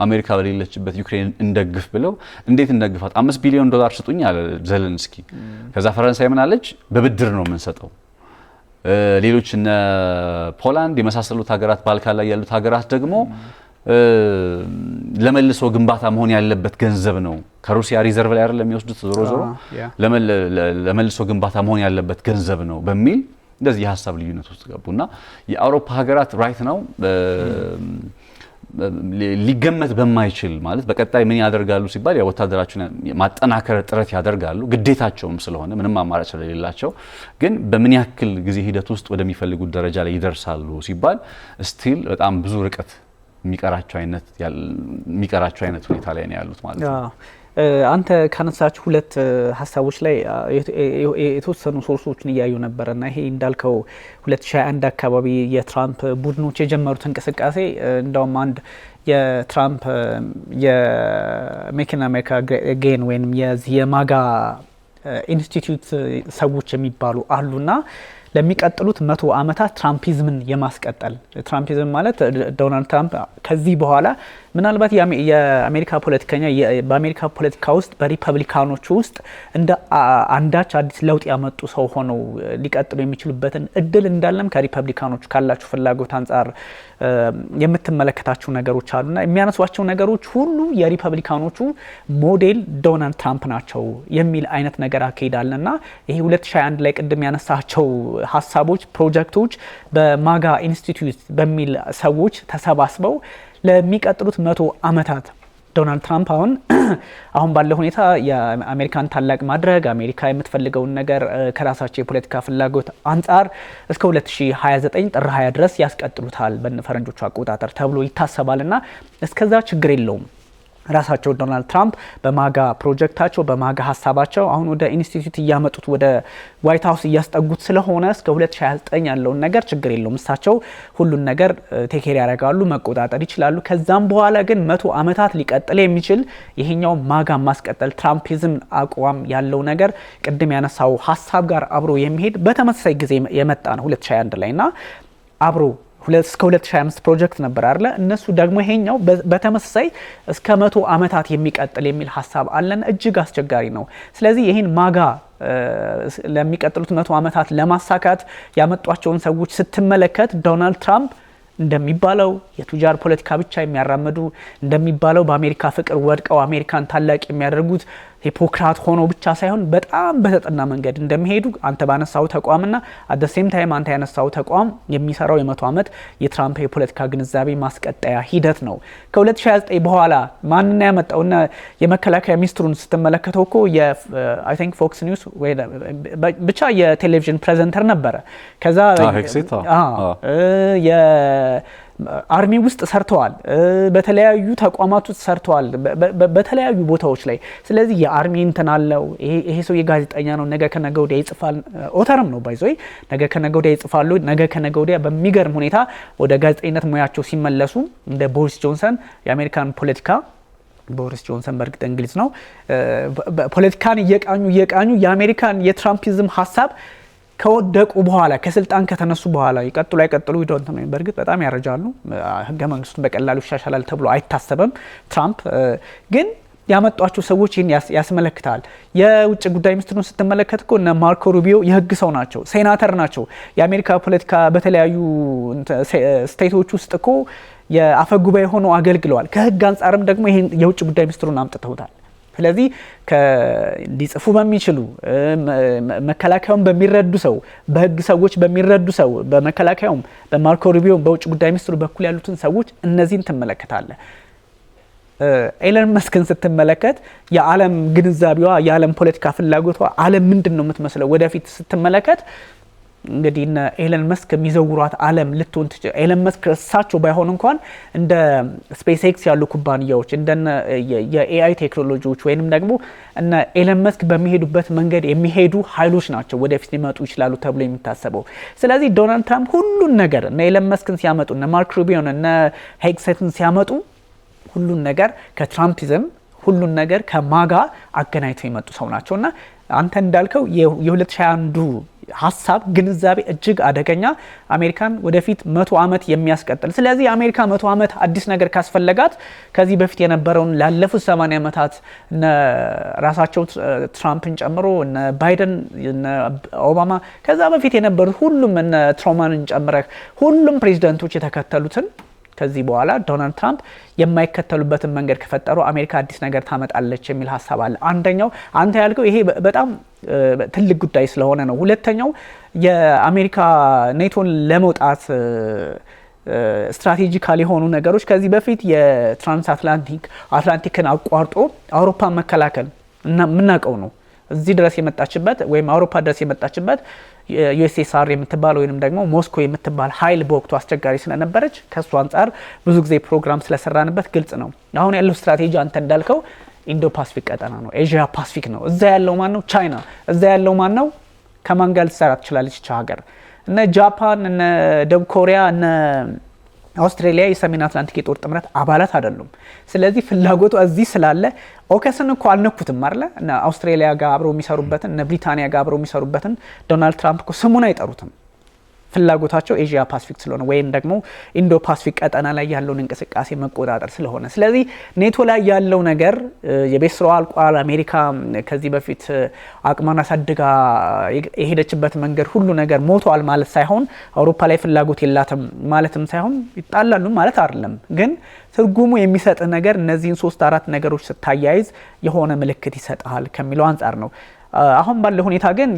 አሜሪካ በሌለችበት ዩክሬንን እንደግፍ ብለው እንዴት እንደግፋት $5 ቢሊዮን ስጡኝ አለ ዜሌንስኪ። ከዛ ፈረንሳይ ምን አለች? በብድር ነው የምንሰጠው። ሌሎች እነ ፖላንድ የመሳሰሉት ሀገራት ባልካን ላይ ያሉት ሀገራት ደግሞ ለመልሶ ግንባታ መሆን ያለበት ገንዘብ ነው ከሩሲያ ሪዘርቭ ላይ አይደለም የሚወስዱት ዞሮ ለመልሶ ግንባታ መሆን ያለበት ገንዘብ ነው በሚል እንደዚህ የሀሳብ ልዩነት ውስጥ ገቡና የአውሮፓ ሀገራት ራይት ነው ሊገመት በማይችል ማለት በቀጣይ ምን ያደርጋሉ ሲባል ወታደራቸውን ማጠናከር ጥረት ያደርጋሉ ግዴታቸውም ስለሆነ ምንም አማራጭ ስለሌላቸው ግን በምን ያክል ጊዜ ሂደት ውስጥ ወደሚፈልጉት ደረጃ ላይ ይደርሳሉ ሲባል ስቲል በጣም ብዙ ርቀት የሚቀራቸው አይነት ሁኔታ ላይ ነው ያሉት ማለት ነው። አንተ ካነሳችሁ ሁለት ሀሳቦች ላይ የተወሰኑ ሶርሶችን እያዩ ነበርና ይሄ እንዳልከው 2021 አካባቢ የትራምፕ ቡድኖች የጀመሩት እንቅስቃሴ እንደውም አንድ የትራምፕ የሜክ ኢን አሜሪካ አጌን ወይም የማጋ ኢንስቲትዩት ሰዎች የሚባሉ አሉና ለሚቀጥሉት 100 ዓመታት ትራምፒዝምን የማስቀጠል ትራምፒዝም ማለት ዶናልድ ትራምፕ ከዚህ በኋላ ምናልባት የአሜሪካ ፖለቲከኛ በአሜሪካ ፖለቲካ ውስጥ በሪፐብሊካኖቹ ውስጥ እንደ አንዳች አዲስ ለውጥ ያመጡ ሰው ሆነው ሊቀጥሉ የሚችሉበትን እድል እንዳለም ከሪፐብሊካኖቹ ካላችሁ ፍላጎት አንፃር የምትመለከታቸው ነገሮች አሉና የሚያነሷቸው ነገሮች ሁሉ የሪፐብሊካኖቹ ሞዴል ዶናልድ ትራምፕ ናቸው የሚል አይነት ነገር አካሄዳለና ይሄ 2021 ላይ ቅድም ያነሳቸው ሀሳቦች ፕሮጀክቶች በማጋ ኢንስቲትዩት በሚል ሰዎች ተሰባስበው ለሚቀጥሉት 100 ዓመታት ዶናልድ ትራምፕ አሁን ባለው ሁኔታ የአሜሪካን ታላቅ ማድረግ አሜሪካ የምትፈልገውን ነገር ከራሳቸው የፖለቲካ ፍላጎት አንፃር እስከ 2029 ጥር 20 ድረስ ያስቀጥሉታል በፈረንጆቹ አቆጣጠር ተብሎ ይታሰባልና እስከዛ ችግር የለውም። ራሳቸው ዶናልድ ትራምፕ በማጋ ፕሮጀክታቸው በማጋ ሀሳባቸው አሁን ወደ ኢንስቲትዩት እያመጡት ወደ ዋይት ሃውስ እያስጠጉት ስለሆነ እስከ 2029 ያለውን ነገር ችግር የለውም እሳቸው ሁሉን ነገር ቴኬር ያደርጋሉ መቆጣጠር ይችላሉ። ከዛም በኋላ ግን 100 ዓመታት ሊቀጥል የሚችል ይሄኛው ማጋ ማስቀጠል ትራምፒዝም አቋም ያለው ነገር ቅድም ያነሳው ሀሳብ ጋር አብሮ የሚሄድ በተመሳሳይ ጊዜ የመጣ ነው 2021 ላይና አብሮ እስከ 2025 ፕሮጀክት ነበር አይደለ? እነሱ ደግሞ ይሄኛው በተመሳሳይ እስከ 100 ዓመታት የሚቀጥል የሚል ሀሳብ አለን። እጅግ አስቸጋሪ ነው። ስለዚህ ይሄን ማጋ ለሚቀጥሉት 100 ዓመታት ለማሳካት ያመጧቸውን ሰዎች ስትመለከት ዶናልድ ትራምፕ እንደሚባለው የቱጃር ፖለቲካ ብቻ የሚያራምዱ እንደሚባለው በአሜሪካ ፍቅር ወድቀው አሜሪካን ታላቅ የሚያደርጉት ሂፖክራት ሆኖ ብቻ ሳይሆን በጣም በተጠና መንገድ እንደሚሄዱ አንተ ባነሳው ተቋምና አት ዘ ሴም ታይም አንተ ያነሳው ተቋም የሚሰራው የ100 ዓመት የትራምፕ የፖለቲካ ግንዛቤ ማስቀጠያ ሂደት ነው። ከ2029 በኋላ ማንና ያመጣውና የመከላከያ ሚኒስትሩን ስትመለከተው እኮ አይ ቲንክ ፎክስ ኒውስ ወይ ብቻ የቴሌቪዥን ፕሬዘንተር ነበረ። ከዛ አርሚ ውስጥ ሰርተዋል፣ በተለያዩ ተቋማት ውስጥ ሰርተዋል፣ በተለያዩ ቦታዎች ላይ። ስለዚህ የአርሚ እንትን አለው። ይሄ ሰው የጋዜጠኛ ነው። ነገ ከነገ ወዲያ ይጽፋል። ኦተርም ነው ባይዞይ ነገ ከነገ ወዲያ ይጽፋሉ። ነገ ከነገ ወዲያ በሚገርም ሁኔታ ወደ ጋዜጠኝነት ሙያቸው ሲመለሱ እንደ ቦሪስ ጆንሰን የአሜሪካን ፖለቲካ ቦሪስ ጆንሰን በእርግጥ እንግሊዝ ነው ፖለቲካን እየቃኙ የአሜሪካን የትራምፒዝም ሀሳብ ከወደቁ በኋላ ከስልጣን ከተነሱ በኋላ ይቀጥሉ አይቀጥሉ ዶንት ነው። በእርግጥ በጣም ያረጃሉ። ህገ መንግስቱን በቀላሉ ይሻሻላል ተብሎ አይታሰብም። ትራምፕ ግን ያመጧቸው ሰዎች ይህን ያስመለክታል። የውጭ ጉዳይ ሚኒስትሩን ስትመለከት እኮ እነ ማርኮ ሩቢዮ የህግ ሰው ናቸው፣ ሴናተር ናቸው። የአሜሪካ ፖለቲካ በተለያዩ ስቴቶች ውስጥ እኮ የአፈጉባኤ ሆነው አገልግለዋል። ከህግ አንጻርም ደግሞ ይህን የውጭ ጉዳይ ሚኒስትሩን አምጥተውታል። ስለዚህ ሊጽፉ በሚችሉ መከላከያውን በሚረዱ ሰው፣ በህግ ሰዎች በሚረዱ ሰው፣ በመከላከያውም በማርኮ ሩቢዮ በውጭ ጉዳይ ሚኒስትሩ በኩል ያሉትን ሰዎች እነዚህን ትመለከታለህ። ኤለን መስክን ስትመለከት የዓለም ግንዛቤዋ የዓለም ፖለቲካ ፍላጎቷ ዓለም ምንድን ነው የምትመስለው ወደፊት ስትመለከት እንግዲህ እነ ኤለን መስክ የሚዘውሯት ዓለም ልትሆን ትችላል። ኤለን መስክ እሳቸው ባይሆን እንኳን እንደ ስፔስ ኤክስ ያሉ ኩባንያዎች እንደ የኤአይ ቴክኖሎጂዎች ወይንም ደግሞ እነ ኤለን መስክ በሚሄዱበት መንገድ የሚሄዱ ኃይሎች ናቸው ወደፊት ሊመጡ ይችላሉ ተብሎ የሚታሰበው። ስለዚህ ዶናልድ ትራምፕ ሁሉን ነገር እነ ኤለን መስክን ሲያመጡ እነ ማርክ ሩቢዮን እነ ሄግሴትን ሲያመጡ ሁሉን ነገር ከትራምፒዝም ሁሉን ነገር ከማጋ አገናኝተው የመጡ ሰው ናቸውና አንተ እንዳልከው የ2021 ሀሳብ ግንዛቤ እጅግ አደገኛ አሜሪካን ወደፊት 100 ዓመት የሚያስቀጥል። ስለዚህ አሜሪካ 100 ዓመት አዲስ ነገር ካስፈለጋት ከዚህ በፊት የነበረውን ላለፉት 80 ዓመታት እነ ራሳቸው ትራምፕን ጨምሮ እነ ባይደን እነ ኦባማ ከዛ በፊት የነበሩት ሁሉም እነ ትሩማንን ጨምረህ ሁሉም ፕሬዝዳንቶች የተከተሉትን ከዚህ በኋላ ዶናልድ ትራምፕ የማይከተሉበትን መንገድ ከፈጠሩ አሜሪካ አዲስ ነገር ታመጣለች የሚል ሀሳብ አለ። አንደኛው አንተ ያልከው ይሄ በጣም ትልቅ ጉዳይ ስለሆነ ነው። ሁለተኛው የአሜሪካ ኔቶን ለመውጣት ስትራቴጂካሊ የሆኑ ነገሮች ከዚህ በፊት የትራንስ አትላንቲክን አቋርጦ አውሮፓን መከላከል እና የምናውቀው ነው። እዚህ ድረስ የመጣችበት ወይም አውሮፓ ድረስ የመጣችበት ዩኤስኤስአር የምትባል ወይንም ደግሞ ሞስኮ የምትባል ኃይል በወቅቱ አስቸጋሪ ስለነበረች ከሱ አንጻር ብዙ ጊዜ ፕሮግራም ስለሰራንበት ግልጽ ነው። አሁን ያለው ስትራቴጂ አንተ እንዳልከው ኢንዶ ፓሲፊክ ቀጠና ነው፣ ኤዥያ ፓሲፊክ ነው። እዛ ያለው ማን ነው? ቻይና። እዛ ያለው ማን ነው? ከማን ጋር ልትሰራ ትችላለች ይህች ሀገር? እነ ጃፓን፣ እነ ደቡብ ኮሪያ፣ እነ አውስትራሊያ የሰሜን አትላንቲክ የጦር ጥምረት አባላት አይደሉም። ስለዚህ ፍላጎቱ እዚህ ስላለ ኦከስን እኮ አልነኩትም አይደለ? እነ አውስትራሊያ ጋር አብረው የሚሰሩበትን እነ ብሪታንያ ጋር አብረው የሚሰሩበትን ዶናልድ ትራምፕ እኮ ስሙን አይጠሩትም። ፍላጎታቸው ኤዥያ ፓሲፊክ ስለሆነ ወይም ደግሞ ኢንዶ ፓሲፊክ ቀጠና ላይ ያለውን እንቅስቃሴ መቆጣጠር ስለሆነ፣ ስለዚህ ኔቶ ላይ ያለው ነገር የቤት ስራው አልቋል። አሜሪካ ከዚህ በፊት አቅሟን አሳድጋ የሄደችበት መንገድ ሁሉ ነገር ሞቷል ማለት ሳይሆን አውሮፓ ላይ ፍላጎት የላትም ማለትም ሳይሆን ይጣላሉ ማለት አይደለም። ግን ትርጉሙ የሚሰጥ ነገር እነዚህን 3-4 ነገሮች ስታያይዝ የሆነ ምልክት ይሰጣል ከሚለው አንጻር ነው። አሁን ባለው ሁኔታ ግን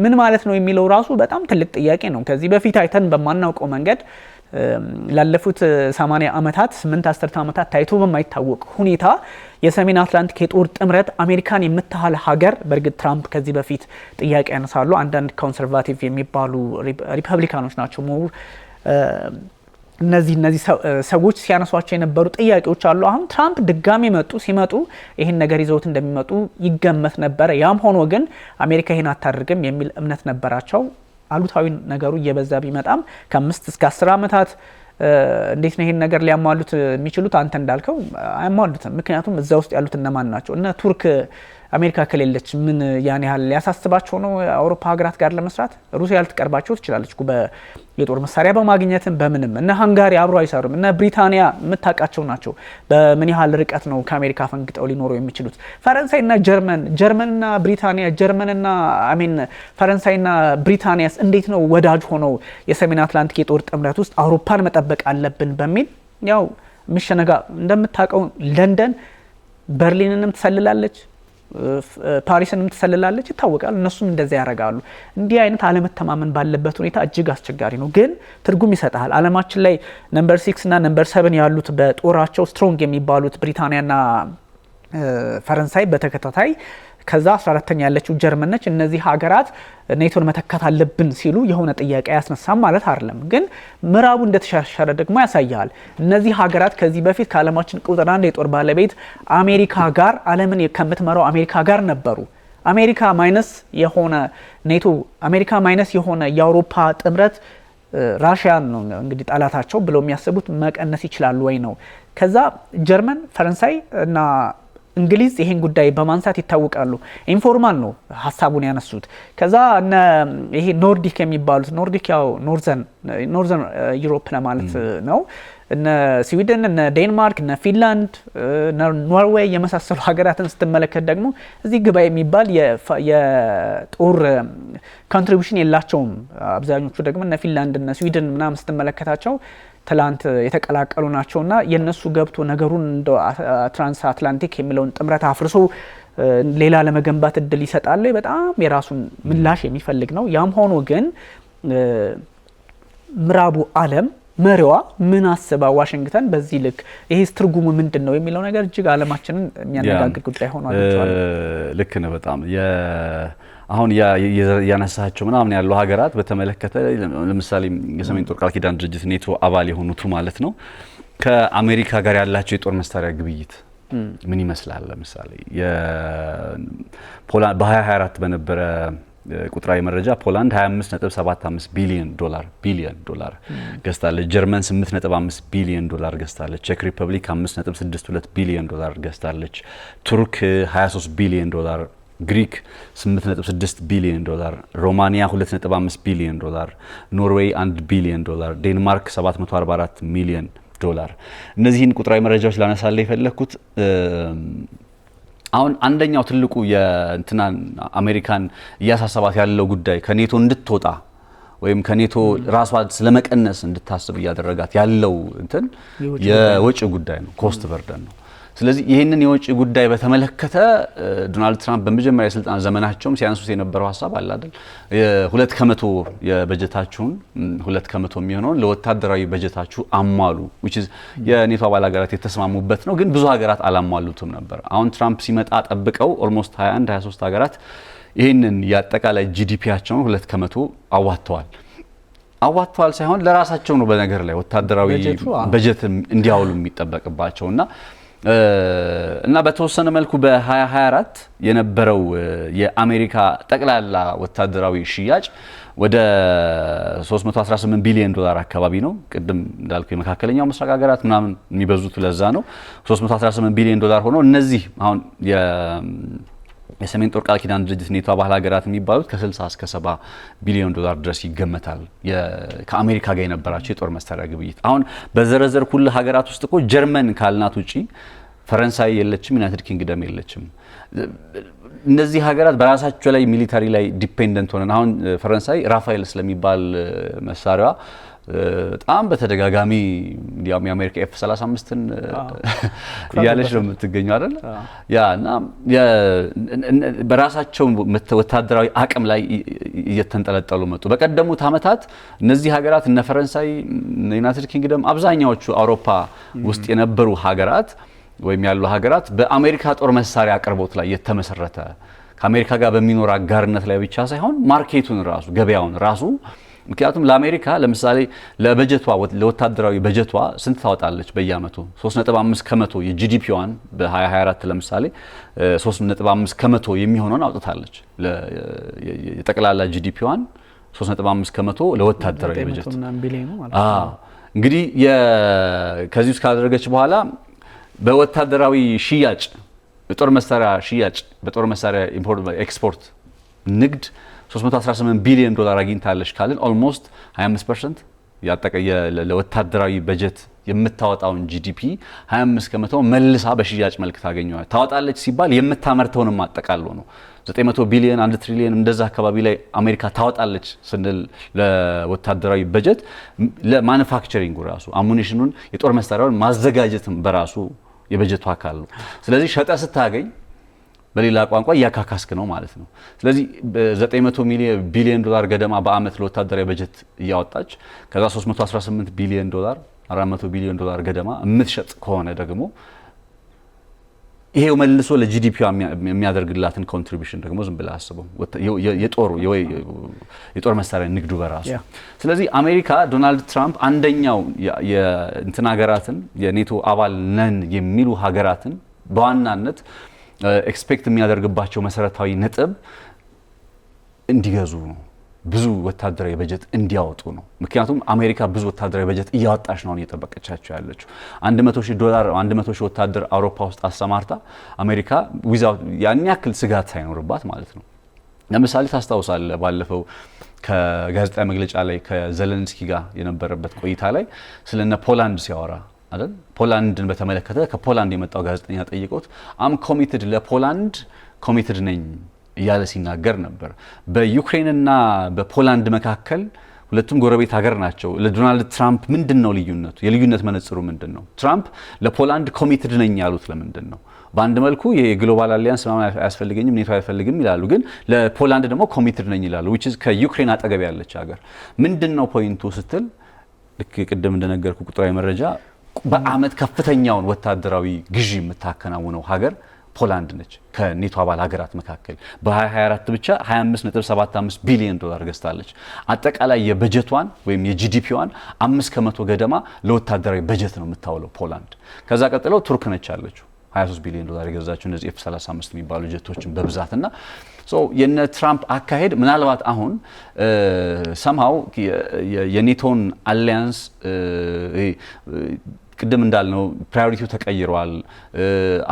ምን ማለት ነው የሚለው ራሱ በጣም ትልቅ ጥያቄ ነው። ከዚህ በፊት አይተን በማናውቀው መንገድ ላለፉት 80 ዓመታት 8 ዓመታት ታይቶ በማይታወቅ ሁኔታ የሰሜን አትላንቲክ የጦር ጥምረት አሜሪካን የምታህል ሀገር በእርግጥ ትራምፕ ከዚህ በፊት ጥያቄ ያነሳሉ። አንዳንድ ኮንሰርቫቲቭ የሚባሉ ሪፐብሊካኖች ናቸው እነዚህ ሰዎች ሲያነሷቸው የነበሩ ጥያቄዎች አሉ። አሁን ትራምፕ ድጋሚ ሲመጡ ይህን ነገር ይዘውት እንደሚመጡ ይገመት ነበረ። ያም ሆኖ ግን አሜሪካ ይህን አታደርግም የሚል እምነት ነበራቸው። አሉታዊ ነገሩ እየበዛ ቢመጣም ከ5 እስከ 10 ዓመታት እንዴት ነው ይህን ነገር ሊያሟሉት የሚችሉት? አንተ እንዳልከው አያሟሉትም። ምክንያቱም እዛ ውስጥ ያሉት እነማን ናቸው? እነ ቱርክ አሜሪካ ከሌለች ምን ያን ያህል ሊያሳስባቸው ነው አውሮፓ ሀገራት ጋር ለመስራት? ሩሲያ ልትቀርባቸው ትችላለች የጦር መሳሪያ በማግኘትም በምንም። እነ ሃንጋሪ አብሮ አይሰሩም። እነ ብሪታንያ የምታውቃቸው ናቸው። በምን ያህል ርቀት ነው ከአሜሪካ ፈንግጠው ሊኖሩ የሚችሉት? ፈረንሳይና ጀርመንና ብሪታንያ ፈረንሳይና ብሪታንያስ እንዴት ነው ወዳጅ ሆነው የሰሜን አትላንቲክ የጦር ጥምረት ውስጥ አውሮፓን መጠበቅ አለብን በሚል ያው ምሽነጋ እንደምታውቀው ለንደን በርሊንንም ትሰልላለች፣ ፓሪስንም ትሰልላለች፣ ይታወቃል። እነሱም እንደዚያ ያደርጋሉ። እንዲህ አይነት አለመተማመን ባለበት ሁኔታ እጅግ አስቸጋሪ ነው። ግን ትርጉም ይሰጣል። ዓለማችን ላይ ነምበር 6 እና ነምበር 7 ያሉት በጦራቸው ስትሮንግ የሚባሉት ብሪታንያና ፈረንሳይ በተከታታይ ከዛ 14ኛ ያለችው ጀርመን ነች። እነዚህ ሀገራት ኔቶን መተካት አለብን ሲሉ የሆነ ጥያቄ ያስነሳም ማለት አይደለም። ግን ምዕራቡ እንደተሻሻለ ደግሞ ያሳያል። እነዚህ ሀገራት ከዚህ በፊት ከዓለማችን ቁጥር 1 የጦር ባለቤት አሜሪካ ጋር ዓለምን ከምትመራው አሜሪካ ጋር ነበሩ። አሜሪካ ማይነስ የሆነ ኔቶ አሜሪካ ማይነስ የሆነ የአውሮፓ ጥምረት ራሽያን ነው እንግዲህ ጠላታቸው ብለው የሚያስቡት መቀነስ ይችላሉ ወይ ነው። ከዛ ጀርመን፣ ፈረንሳይ እና እንግሊዝ ይሄን ጉዳይ በማንሳት ይታወቃሉ። ኢንፎርማል ነው ሀሳቡን ያነሱት። ከዛ ይሄ ኖርዲክ የሚባሉት ኖርዲክ ያው ኖርዘርን ዩሮፕ ለማለት ነው። እነ ስዊድን፣ እነ ዴንማርክ፣ እነ ፊንላንድ፣ ኖርዌይ የመሳሰሉ ሀገራትን ስትመለከት ደግሞ እዚህ ግባ የሚባል የጦር ኮንትሪቢዩሽን የላቸውም። አብዛኞቹ ደግሞ እነ ፊንላንድ፣ እነ ስዊድን ምናምን ስትመለከታቸው ትላንት የተቀላቀሉ ናቸውና የነሱ ገብቶ ነገሩን እንደ ትራንስ አትላንቲክ የሚለውን ጥምረት አፍርሶ ሌላ ለመገንባት እድል ይሰጣል። በጣም የራሱን ምላሽ የሚፈልግ ነው። ያም ሆኖ ግን ምዕራቡ ዓለም መሪዋ ምን አስባ ዋሽንግተን በዚህ ልክ ይሄስ ትርጉሙ ምንድነው የሚለው ነገር እጅግ ዓለማችንን የሚያነጋግር ጉዳይ ሆኖ አግኝቷል። ልክ ነው በጣም አሁን ያነሳቸው ምናምን ያለው ሀገራት በተመለከተ ለምሳሌ የሰሜን ጦር ቃል ኪዳን ድርጅት ኔቶ አባል የሆኑት ማለት ነው ከአሜሪካ ጋር ያላቸው የጦር መሳሪያ ግብይት ምን ይመስላል? ለምሳሌ ፖላንድ በ2024 በነበረ ቁጥራዊ መረጃ ፖላንድ 25.75 ቢሊዮን ዶላር ገዝታለች። ጀርመን 8.5 ቢሊዮን ዶላር ገዝታለች። ቼክ ሪፐብሊክ 5.62 ቢሊዮን ዶላር ገዝታለች። ቱርክ 23 ቢሊዮን ዶላር፣ ግሪክ 8.6 ቢሊዮን ዶላር፣ ሮማኒያ 2.5 ቢሊዮን ዶላር፣ ኖርዌይ 1 ቢሊዮን ዶላር፣ ዴንማርክ 744 ሚሊዮን ዶላር። እነዚህን ቁጥራዊ መረጃዎች ላነሳለ የፈለኩት አሁን አንደኛው ትልቁ የእንትናን አሜሪካን እያሳሰባት ያለው ጉዳይ ከኔቶ እንድትወጣ ወይም ከኔቶ ራሷ ስለመቀነስ እንድታስብ እያደረጋት ያለው እንትን የወጪ ጉዳይ ነው፣ ኮስት በርደን ነው። ስለዚህ ይህንን የወጪ ጉዳይ በተመለከተ ዶናልድ ትራምፕ በመጀመሪያ የስልጣን ዘመናቸውም ሲያነሱት የነበረው ሀሳብ አለ አይደል? 2% የበጀታችሁን 2% የሚሆነውን ለወታደራዊ በጀታችሁ አሟሉ which is የኔቶ አባል ሀገራት የተስማሙበት ነው። ግን ብዙ ሀገራት አላሟሉትም ነበር። አሁን ትራምፕ ሲመጣ ጠብቀው ኦልሞስት 21-23 ሀገራት ይህንን ያጠቃላይ ጂዲፒያቸውን 2% አዋጥተዋል ሳይሆን ለራሳቸው ነው በነገር ላይ ወታደራዊ በጀት እንዲያውሉ የሚጠበቅባቸውና በተወሰነ መልኩ በ2024 የነበረው የአሜሪካ ጠቅላላ ወታደራዊ ሽያጭ ወደ 318 ቢሊዮን ዶላር አካባቢ ነው። ቅድም እንዳልኩ የመካከለኛው ምስራቅ ሀገራት ምናምን የሚበዙት ለዛ ነው 318 ቢሊዮን ዶላር ሆኖ እነዚህ አሁን የሰሜን ጦር ቃል ኪዳን ድርጅት ኔቶ አባል ሀገራት የሚባሉት ከ60 እስከ 70 ቢሊዮን ዶላር ድረስ ይገመታል ከአሜሪካ ጋር የነበራቸው የጦር መሳሪያ ግብይት። አሁን በዘረዘር ሁሉ ሀገራት ውስጥ እኮ ጀርመን ካልናት ውጪ ፈረንሳይ የለችም፣ ዩናይትድ ኪንግደም የለችም። እነዚህ ሀገራት በራሳቸው ላይ ሚሊታሪ ላይ ዲፔንደንት ሆነን አሁን ፈረንሳይ ራፋኤል ስለሚባል መሳሪያ በጣም በተደጋጋሚ እንዲያውም የአሜሪካ F-35ን ያለች ነው የምትገኘው አይደል? ያና በራሳቸው ወታደራዊ አቅም ላይ እየተንጠለጠሉ መጡ። በቀደሙት ዓመታት እነዚህ ሀገራት እነ ፈረንሳይ፣ ዩናይትድ ኪንግደም አብዛኛዎቹ አውሮፓ ውስጥ የነበሩ ሀገራት ወይም ያሉ ሀገራት በአሜሪካ ጦር መሳሪያ አቅርቦት ላይ የተመሰረተ ከአሜሪካ ጋር በሚኖር አጋርነት ላይ ብቻ ሳይሆን ማርኬቱን ራሱ ገበያውን ራሱ ምክንያቱም ለአሜሪካ ለምሳሌ ለበጀቷ ለወታደራዊ በጀቷ ስንት ታወጣለች በየአመቱ 3.5% የጂዲፒዋን በ2024 ለምሳሌ 3.5% የሚሆነውን አውጥታለች። የጠቅላላ ጂዲፒዋን 3.5% ለወታደራዊ በጀት እንግዲህ ከዚህ ውስጥ ካደረገች በኋላ በወታደራዊ ሽያጭ በጦር መሳሪያ ሽያጭ በጦር መሳሪያ ኢምፖርት ኤክስፖርት ንግድ 318 ቢሊዮን ዶላር አግኝታለች ካልን ኦልሞስት 25% ለወታደራዊ በጀት የምታወጣውን ጂዲፒ 25% መልሳ በሽያጭ መልክ ታወጣለች ሲባል የምታመርተውንም አጠቃሎ ነው። 900 ቢሊዮን 1 ትሪሊዮን እንደዛ አካባቢ ላይ አሜሪካ ታወጣለች ስንል ለወታደራዊ በጀት ለማኑፋክቸሪንግ ራሱ አሙኒሽኑን የጦር መሳሪያውን ማዘጋጀትም በራሱ የበጀቱ አካል ነው። ስለዚህ ሸጠ ስታገኝ በሌላ ቋንቋ ያካካስክ ነው ማለት ነው። ስለዚህ በ900 ቢሊዮን ዶላር ገደማ በአመት ለወታደራዊ በጀት እያወጣች ከዛ 318 ቢሊዮን ዶላር 400 ቢሊዮን ዶላር ገደማ የምትሸጥ ከሆነ ደግሞ ይሄው መልሶ ለጂዲፒ የሚያደርግላትን ኮንትሪቢዩሽን ደግሞ ዝም ብለህ አስበው የጦር መሳሪያ ንግዱ በራሱ። ስለዚህ አሜሪካ ዶናልድ ትራምፕ አንደኛው የእንትን ሀገራትን የኔቶ አባል ነን የሚሉ ሀገራትን በዋናነት ኤክስፔክት የሚያደርግባቸው መሰረታዊ ነጥብ እንዲገዙ ነው። ብዙ ወታደራዊ በጀት እንዲያወጡ ነው። ምክንያቱም አሜሪካ ብዙ ወታደራዊ በጀት እያወጣች ነው እየጠበቀቻቸው ያለችው። $100,000 100,000 ወታደር አውሮፓ ውስጥ አሰማርታ አሜሪካ ዊዛውት ያን ያክል ስጋት ሳይኖርባት ማለት ነው። ለምሳሌ ታስታውሳለህ ባለፈው ከጋዜጣዊ መግለጫ ላይ ከዘለንስኪ ጋር የነበረበት ቆይታ ላይ ስለነ ፖላንድ ሲያወራ አይደል? ፖላንድን በተመለከተ ከፖላንድ የመጣው ጋዜጠኛ ጠይቆት አም ኮሚትድ ለፖላንድ ኮሚትድ ነኝ እያለ ሲናገር ነበር። በዩክሬንና በፖላንድ መካከል ሁለቱም ጎረቤት ሀገር ናቸው። ለዶናልድ ትራምፕ ምንድነው ልዩነቱ? የልዩነት መነጽሩ ምንድነው? ትራምፕ ለፖላንድ ኮሚትድ ነኝ ያሉት ለምንድን ነው? በአንድ መልኩ የግሎባል አሊያንስ አያስፈልገኝም ኔቶ አይፈልግም ይላሉ፣ ግን ለፖላንድ ደግሞ ኮሚትድ ነኝ ይላሉ። which is ከዩክሬን አጠገብ ያለች ሀገር። ምንድነው ፖይንቱ ስትል ልክ ቅድም እንደነገርኩ ቁጥራዊ መረጃ በአመት ከፍተኛውን ወታደራዊ ግዢ የምታከናውነው ሀገር ፖላንድ ነች። ከኔቶ አባል ሀገራት መካከል በ2024 ብቻ $25.75 ቢሊዮን ገዝታለች። አጠቃላይ የበጀቷን ወይም የጂዲፒዋን 5% ገደማ ለወታደራዊ በጀት ነው የምታውለው ፖላንድ። ከዛ ቀጥለው ቱርክ ነች ያለችው $23 ቢሊዮን የገዛችው እነዚህ F-35 የሚባሉ ጀቶችን በብዛትና የነ ትራምፕ አካሄድ ምናልባት አሁን ሰምሃው የኔቶን አሊያንስ ቅድም እንዳልነው ፕራዮሪቲው ተቀይሯል።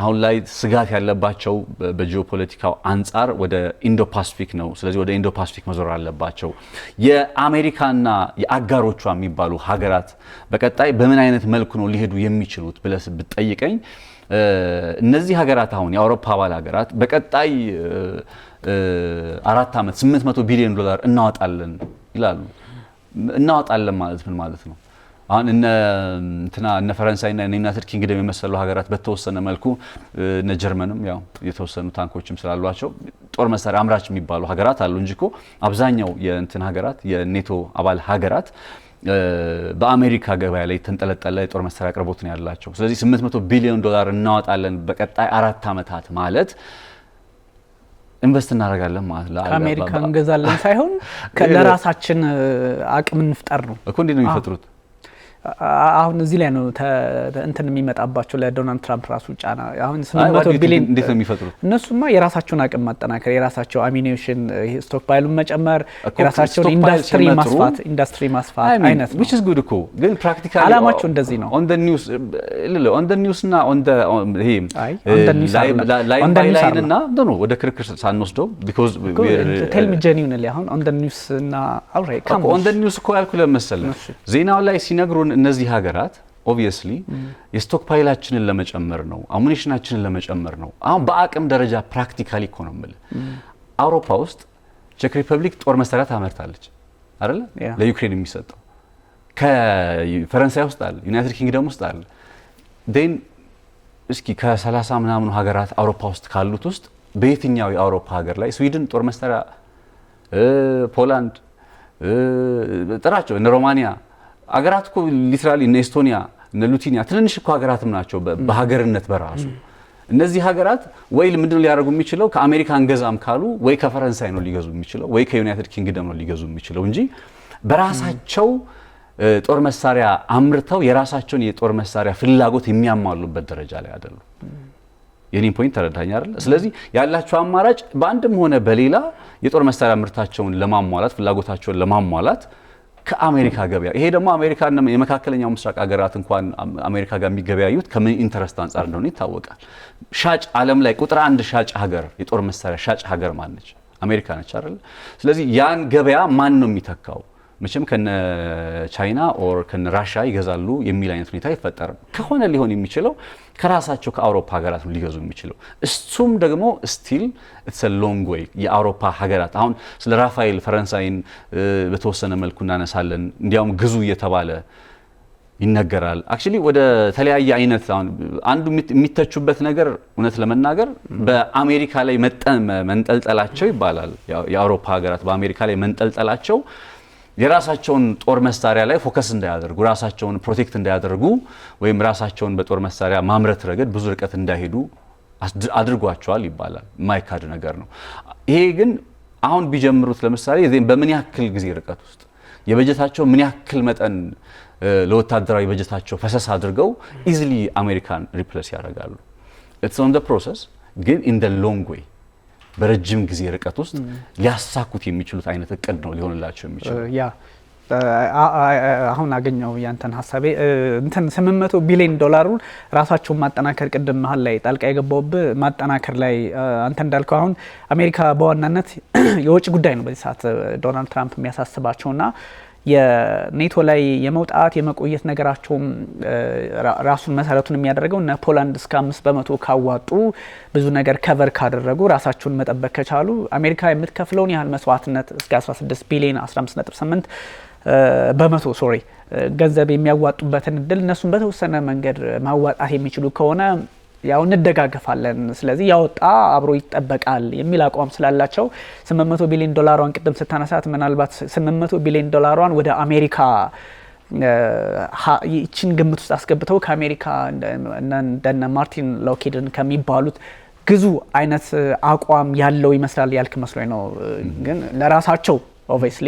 አሁን ላይ ስጋት ያለባቸው በጂኦፖለቲካው አንጻር ወደ ኢንዶ ፓሲፊክ ነው። ስለዚህ ወደ ኢንዶ ፓሲፊክ መዞር አለባቸው። የአሜሪካና የአጋሮቿ የሚባሉ ሀገራት በቀጣይ በምን አይነት መልኩ ነው ሊሄዱ የሚችሉት ብለህ ብትጠይቀኝ እነዚህ ሀገራት አሁን የአውሮፓ አባል ሀገራት በቀጣይ 4 ዓመት $800 ቢሊዮን እናወጣለን ይላሉ። እናወጣለን ማለት ምን ማለት ነው? አሁን እነ ፈረንሳይና እነ ዩናይትድ ኪንግደም የመሰሉ ሀገራት በተወሰነ መልኩ እነ ጀርመንም ያው የተወሰኑ ታንኮችም ስላሏቸው ጦር መሳሪያ አምራች የሚባሉ ሀገራት አሉ እንጂ እኮ አብዛኛው ሀገራት የኔቶ አባል ሀገራት በአሜሪካ ገበያ ላይ ተንጠለጠለ የጦር መሳሪያ አቅርቦት ነው ያላቸው። ስለዚህ $800 ቢሊዮን እናወጣለን በቀጣይ 4 ዓመታት ማለት ኢንቨስት እናደርጋለን ማለት ነው። ከአሜሪካ እንገዛለን ሳይሆን ለራሳችን አቅም እንፍጠር ነው እኮ። እንዴት ነው የሚፈጥሩት? አሁን እዚህ ላይ ነው እንትን የሚመጣባቸው ለዶናልድ ትራምፕ ራሱ ጫና። አሁን 800 ቢሊዮን እንዴት ነው የሚፈጥሩት? እነሱማ የራሳቸውን አቅም ማጠናከር፣ የራሳቸው አሚኒሽን ስቶክ ፓይሉን መጨመር፣ የራሳቸውን ኢንዱስትሪ ማስፋት አይነት ነው። which is good እኮ ግን ፕራክቲካሊ አላማቸው እንደዚህ ነው። on the news እና on the ላይን እና ነው ወደ ክርክር ሳንወስደው because tell me genuinely አሁን on the news እና alright come on the news እኮ ያልኩ ለመሰለህ ዜናው ላይ ሲነግሩን እነዚህ ሀገራት ኦብቪየስሊ የስቶክ ፓይላችንን ለመጨመር ነው፣ አሙኒሽናችንን ለመጨመር ነው። አሁን በአቅም ደረጃ ፕራክቲካሊ እኮ ነው የምልህ። አውሮፓ ውስጥ ቼክ ሪፐብሊክ ጦር መሳሪያ ታመርታለች አይደል? ለዩክሬን የሚሰጠው ከፈረንሳይ ውስጥ አለ፣ ዩናይትድ ኪንግደም ውስጥ አለ። ዴን እስኪ ከ30 ምናምን ሀገራት አውሮፓ ውስጥ ካሉት ውስጥ በየትኛው የአውሮፓ ሀገር ላይ ስዊድን ጦር መሳሪያ፣ ፖላንድ ጥራቸው እነ ሮማኒያ አገራት እኮ ሊትራሊ እነ ኤስቶኒያ እነ ሉቲኒያ ትንንሽ እኮ ሀገራትም ናቸው በሀገርነት በራሱ። እነዚህ ሀገራት ወይ ምንድነው ሊያደርጉ የሚችለው? ከአሜሪካ እንገዛም ካሉ ወይ ከፈረንሳይ ነው ሊገዙ የሚችለው ወይ ከዩናይትድ ኪንግደም ነው ሊገዙ የሚችለው እንጂ በራሳቸው ጦር መሳሪያ አምርተው የራሳቸውን የጦር መሳሪያ ፍላጎት የሚያሟሉበት ደረጃ ላይ አይደሉም። የኔን ፖይንት ተረዳኝ አይደል? ስለዚህ ያላቸው አማራጭ በአንድም ሆነ በሌላ የጦር መሳሪያ ምርታቸውን ለማሟላት ፍላጎታቸውን ለማሟላት ከአሜሪካ ገበያ። ይሄ ደግሞ አሜሪካና የመካከለኛው ምስራቅ ሀገራት እንኳን አሜሪካ ጋር የሚገበያዩት ከምን ኢንተረስት አንፃር እንደሆነ ይታወቃል። ሻጭ ዓለም ላይ ቁጥር 1 ሻጭ ሀገር የጦር መሳሪያ ሻጭ ሀገር ማን ነች? አሜሪካ ነች አይደል? ስለዚህ ያን ገበያ ማን ነው የሚተካው? መቼም ከነ ቻይና ኦር ከነ ራሽያ ይገዛሉ የሚል አይነት ሁኔታ ይፈጠራል። ከሆነ ሊሆን የሚችለው ከራሳቸው ከአውሮፓ ሀገራት ነው ሊገዙ የሚችለው። እሱም ደግሞ ስቲል ኢትስ አ ሎንግ ዌይ። የአውሮፓ ሀገራት አሁን ስለ ራፋኤል ፈረንሳይን በተወሰነ መልኩ እናነሳለን። እንዲያውም ግዙ እየተባለ ይነገራል። አክቹሊ ወደ ተለያየ አይነት አንዱ የሚተቹበት ነገር እውነት ለመናገር በአሜሪካ ላይ መንጠልጠላቸው ይባላል። የአውሮፓ ሀገራት በአሜሪካ ላይ መንጠልጠላቸው የራሳቸውን ጦር መሳሪያ ላይ ፎከስ እንዳያደርጉ፣ ራሳቸውን ፕሮቴክት እንዳያደርጉ ወይም ራሳቸውን በጦር መሳሪያ ማምረት ረገድ ብዙ ርቀት እንዳይሄዱ አድርጓቸዋል ይባላል። የማይካድ ነገር ነው። ይሄ ግን አሁን ቢጀምሩት ለምሳሌ በምን ያክል ጊዜ ርቀት ውስጥ የበጀታቸው ምን ያክል መጠን ለወታደራዊ በጀታቸው ፈሰስ አድርገው ኢዚሊ አሜሪካን ሪፕሌስ ያደርጋሉ። ኢትስ ኦን ዘ ፕሮሰስ ግን ኢን ዘ ሎንግ ዌይ በረጅም ጊዜ ርቀት ውስጥ ሊያሳኩት የሚችሉት አይነት እቅድ ነው ሊሆንላቸው የሚችለው? ያ አሁን አገኘው ያንተን ሐሳቤ እንትን 800 ቢሊዮን ዶላሩን ራሳቸውን ማጠናከር ቅድም መሀል ላይ ጣልቃ የገባውብህ ማጠናከር ላይ አንተ እንዳልከው አሁን አሜሪካ በዋናነት የውጭ ጉዳይ ነው በዚህ ሰዓት ዶናልድ ትራምፕ የሚያሳስባቸውና የኔቶ ላይ የመውጣት የመቆየት ነገራቸው ራሱን መሰረቱን የሚያደርገው እና ፖላንድ እስከ 5% ካዋጡ ብዙ ነገር ከቨር ካደረጉ ራሳቸውን መጠበቅ ከቻሉ አሜሪካ የምትከፍለውን ያህል መስዋዕትነት እስከ 16 ቢሊዮን 15.8 በመቶ ገንዘብ የሚያዋጡበትን እድል እነሱን በተወሰነ መንገድ ማዋጣት የሚችሉ ከሆነ ያው እንደጋገፋለን ስለዚህ ያወጣ አብሮ ይጠበቃል የሚል አቋም ስላላቸው 800 ቢሊዮን ዶላሯን ቅድም ስታነሳት ምናልባት 800 ቢሊዮን ዶላሯን ወደ አሜሪካ ይችን ግምት ውስጥ አስገብተው ከአሜሪካ እንደነ ማርቲን ሎኪድን ከሚባሉት ግዙ አይነት አቋም ያለው ይመስላል ያልክ መስሎኝ ነው ግን ለራሳቸው ኦብቪየስሊ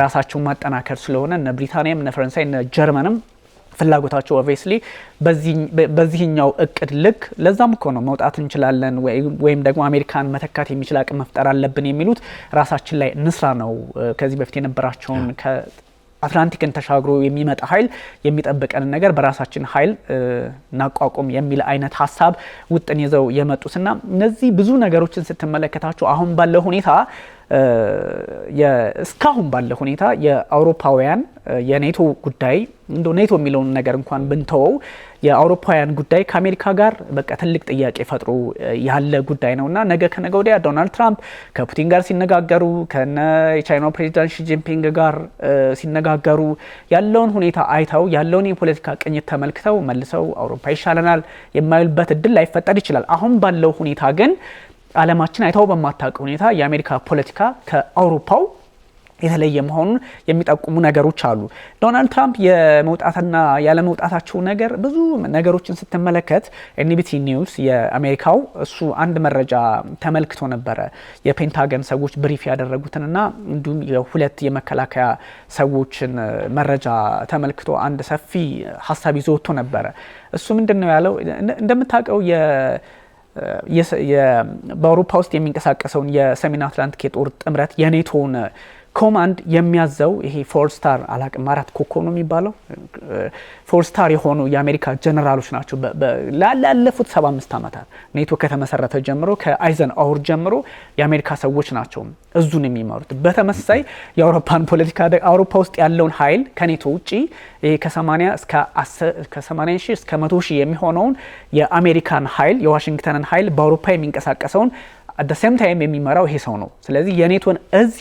ራሳቸውን ማጠናከር ስለሆነ እነ ብሪታንያም እነ ፈረንሳይ እነ ጀርመንም ፍላጎታቸው ኦብቪየስሊ በዚህኛው እቅድ ልክ ለዛም እኮ ነው መውጣት እንችላለን ወይም ደግሞ አሜሪካን መተካት የሚችል አቅም መፍጠር አለብን የሚሉት ራሳችን ላይ እንስራ ነው ከዚህ በፊት የነበራቸውን ከአትላንቲክን ተሻግሮ የሚመጣ ኃይል የሚጠብቀን ነገር በራሳችን ኃይል እናቋቁም የሚል አይነት ሐሳብ ውጥን ይዘው የመጡትና እነዚህ ብዙ ነገሮችን ስትመለከታቸው አሁን ባለው ሁኔታ እስካሁን ባለው ሁኔታ የአውሮፓውያን የኔቶ ጉዳይ እንደው ኔቶ የሚለውን ነገር እንኳን ብንተወው የአውሮፓውያን ጉዳይ ከአሜሪካ ጋር በቃ ትልቅ ጥያቄ ፈጥሮ ያለ ጉዳይ ነውና ነገ ከነገ ወዲያ ዶናልድ ትራምፕ ከፑቲን ጋር ሲነጋገሩ ከነ የቻይናው ፕሬዚዳንት ሺ ጂንፒንግ ጋር ሲነጋገሩ ያለውን ሁኔታ አይተው ያለውን የፖለቲካ ቅኝት ተመልክተው መልሰው አውሮፓ ይሻለናል የማይልበት እድል ላይፈጠር ይችላል አሁን ባለው ሁኔታ ግን ዓለማችን አይታው በማታውቀው ሁኔታ የአሜሪካ ፖለቲካ ከአውሮፓው የተለየ መሆኑን የሚጠቁሙ ነገሮች አሉ ዶናልድ ትራምፕ የመውጣትና ያለ መውጣታቸው ነገር ብዙ ነገሮችን ስትመለከት ኤንቢሲ ኒውስ የአሜሪካው እሱ አንድ መረጃ ተመልክቶ ነበር የፔንታገን ሰዎች ብሪፍ ያደረጉትንና እንዲሁም የሁለት የመከላከያ ሰዎችን መረጃ ተመልክቶ አንድ ሰፊ ሐሳብ ይዞ ወጥቶ ነበር እሱ ምንድነው ያለው እንደምታውቀው በአውሮፓ ውስጥ የሚንቀሳቀሰውን የሰሜን አትላንቲክ የጦር ጥምረት የኔቶን ኮማንድ የሚያዘው ይሄ ፎር ስታር አላቅም አራት ኮከብ ነው የሚባለው ፎር ስታር የሆኑ የአሜሪካ ጀነራሎች ናቸው ላለፉት 75 ዓመታት ኔቶ ከተመሰረተ ጀምሮ ከአይዘን አወር ጀምሮ የአሜሪካ ሰዎች ናቸው እዙን የሚመሩት በተመሳሳይ የአውሮፓን ፖለቲካ አውሮፓ ውስጥ ያለውን ኃይል ከኔቶ ውጪ ይሄ ከ80 ሺህ እስከ 100 ሺህ የሚሆነውን የአሜሪካን ኃይል የዋሽንግተንን ኃይል በአውሮፓ የሚንቀሳቀሰውን at the same time የሚመራው ይሄ ሰው ነው ስለዚህ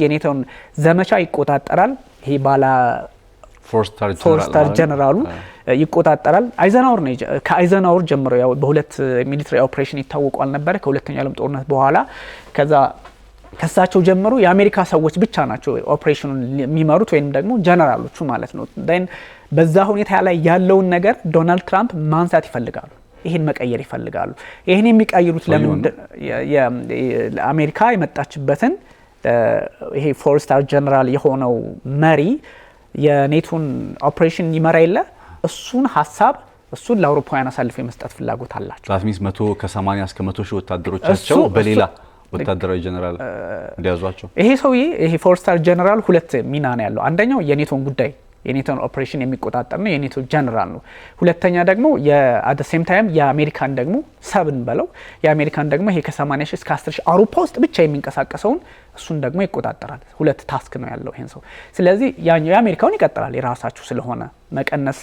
የኔቶን ዘመቻ ይቆጣጠራል ይሄ ባላ ፎር ስታር ጀነራሉ ይቆጣጠራል አይዘናወር ነው ከአይዘናወር ጀምሮ ያው በሁለት ሚሊተሪ ኦፕሬሽን ይታወቃል ነበር ከሁለተኛው ዓለም ጦርነት በኋላ ከዛቸው ጀምሮ የአሜሪካ ሰዎች ብቻ ናቸው ኦፕሬሽኑን የሚመሩት ወይንም ደግሞ ጀነራሎቹ ማለት ነው then በዛ ሁኔታ ላይ ያለውን ነገር ዶናልድ ትራምፕ ማንሳት ይፈልጋሉ ይሄን መቀየር ይፈልጋሉ ይሄን የሚቀይሩት ለምን አሜሪካ የመጣችበትን ይሄ ፎር ስታር ጀነራል የሆነው መሪ የኔቶን ኦፕሬሽን ይመራ የለ እሱን ሐሳብ እሱን ለአውሮፓውያን አሳልፎ የመስጠት ፍላጎት አላቸው ላትሚስ 100 ከ80 እስከ 100 ሺህ ወታደሮቻቸው በሌላ ወታደራዊ ጀነራል እንዲያዟቸው ይሄ ሰውዬ ይሄ ፎር ስታር ጀነራል ሁለት ሚና ነው ያለው አንደኛው የኔቶን ጉዳይ የኔቶን ኦፕሬሽን የሚቆጣጠር ነው የኔቶ ጀነራል ነው ሁለተኛ ደግሞ at the same time የአሜሪካን ደግሞ ሰብን በለው የአሜሪካን ደግሞ ይሄ ከ80 ሺህ እስከ 10 ሺህ አውሮፓ ውስጥ ብቻ የሚንቀሳቀሰውን እሱን ደግሞ ይቆጣጠራል ሁለት ታስክ ነው ያለው ይሄን ሰው ስለዚህ የአሜሪካውን ይቀጥላል የራሳቸው ስለሆነ መቀነስ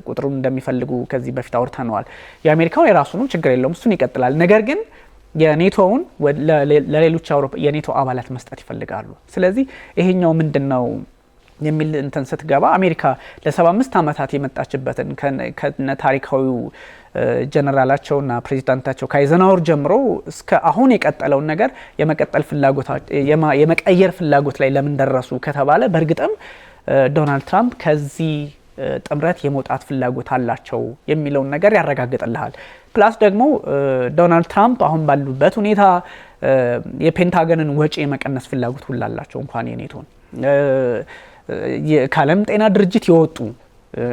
ቁጥሩን እንደሚፈልጉ ከዚህ በፊት አውርተናል የአሜሪካው የራሱ ነው ችግር የለውም እሱን ይቀጥላል ነገር ግን የኔቶውን ለሌሎች የኔቶ አባላት መስጠት ይፈልጋሉ ስለዚህ ይሄኛው ምንድነው የሚል እንትን ስትገባ አሜሪካ ለ75 ዓመታት የመጣችበትን ከነ ታሪካዊው ጀነራላቸውና ፕሬዚዳንታቸው ካይዘናወር ጀምሮ እስከ አሁን የቀጠለውን ነገር የመቀጠል ፍላጎት የመቀየር ፍላጎት ላይ ለምን ደረሱ ከተባለ በእርግጥም ዶናልድ ትራምፕ ከዚህ ጥምረት የመውጣት ፍላጎት አላቸው የሚለውን ነገር ያረጋግጥልሃል ፕላስ ደግሞ ዶናልድ ትራምፕ አሁን ባሉበት ሁኔታ የፔንታገንን ወጪ የመቀነስ ፍላጎት ሁላላቸው እንኳን የኔቶን የዓለም ጤና ድርጅት የወጡ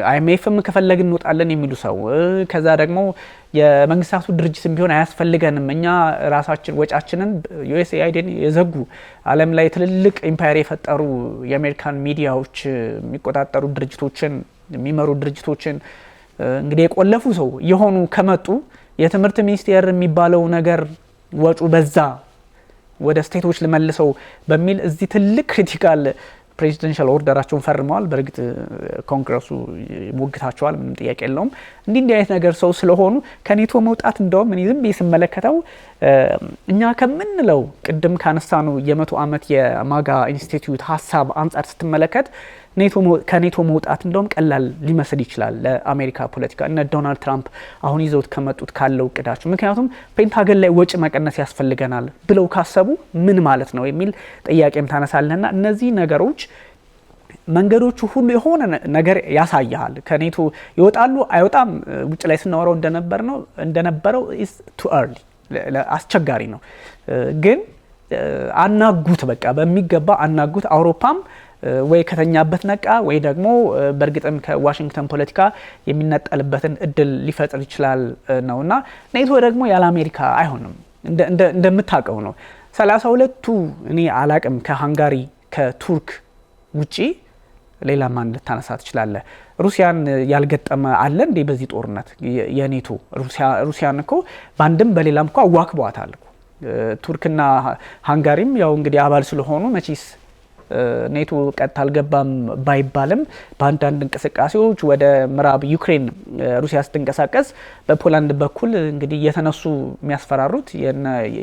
አይኤምኤፍም ከፈለግን እንወጣለን የሚሉ ሰው ከዛ ደግሞ የመንግስታቱ ድርጅትም ቢሆን አያስፈልገንም እኛ ራሳችን ወጫችንን USAIDን የዘጉ ዓለም ላይ ትልልቅ ኢምፓየር የፈጠሩ የአሜሪካን ሚዲያዎች የሚቆጣጠሩ ድርጅቶችን የሚመሩ ድርጅቶችን እንግዲህ የቆለፉ ሰው የሆኑ ከመጡ የትምህርት ሚኒስቴር የሚባለው ነገር ወጩ በዛ ወደ ስቴቶች ለመልሰው በሚል እዚህ ትልቅ ክሪቲካል ፕሬዚደንሻል ኦርደራቸውን ፈርመዋል። በእርግጥ ኮንግረሱ ሞግታቸዋል፣ ምንም ጥያቄ የለውም። እንዲህ አይነት ነገር ሰው ስለሆኑ ከኔቶ መውጣት እንደውም እኔ ዝም ብዬ ስመለከተው እኛ ከምንለው ቅድም ካነሳኑ የ100 ዓመት የማጋ ኢንስቲትዩት ሀሳብ አንጻር ስትመለከት ከኔቶ መውጣት እንደውም ቀላል ሊመስል ይችላል ለአሜሪካ ፖለቲካ እነ ዶናልድ ትራምፕ አሁን ይዘውት ከመጡት ካለው እቅዳቸው። ምክንያቱም ፔንታገን ላይ ወጪ መቀነስ ያስፈልገናል ብለው ካሰቡ ምን ማለት ነው የሚል ጥያቄም ታነሳለና እነዚህ ነገሮች መንገዶቹ ሁሉ የሆነ ነገር ያሳያል። ከኔቶ ይወጣሉ አይወጣም ውጭ ላይ ስናወራው እንደነበረው is too early አስቸጋሪ ነው። ግን አናጉት በቃ በሚገባ አናጉት። አውሮፓም ወይ ከተኛበት ነቃ ወይ ደግሞ በእርግጥም ከዋሽንግተን ፖለቲካ የሚነጠልበትን እድል ሊፈጥር ይችላል ነውና ኔቶ ደግሞ ያለ አሜሪካ አይሆንም እንደምታውቀው ነው። 32ቱ እኔ አላቅም ከሃንጋሪ ከቱርክ ውጪ ሌላ ማን ልታነሳ ትችላለህ? ሩሲያን ያልገጠመ አለ እንዴ በዚህ ጦርነት? የኔቶ ሩሲያን እኮ ባንድም በሌላም እኮ አዋክቧታል እኮ። ቱርክና ሃንጋሪም ያው እንግዲህ አባል ስለሆኑ መቼስ ኔቶ ቀጥታ አልገባም ባይባልም በአንዳንድ እንቅስቃሴዎች ወደ ምዕራብ ዩክሬን ሩሲያ ስትንቀሳቀስ በፖላንድ በኩል እንግዲህ የተነሱ የሚያስፈራሩት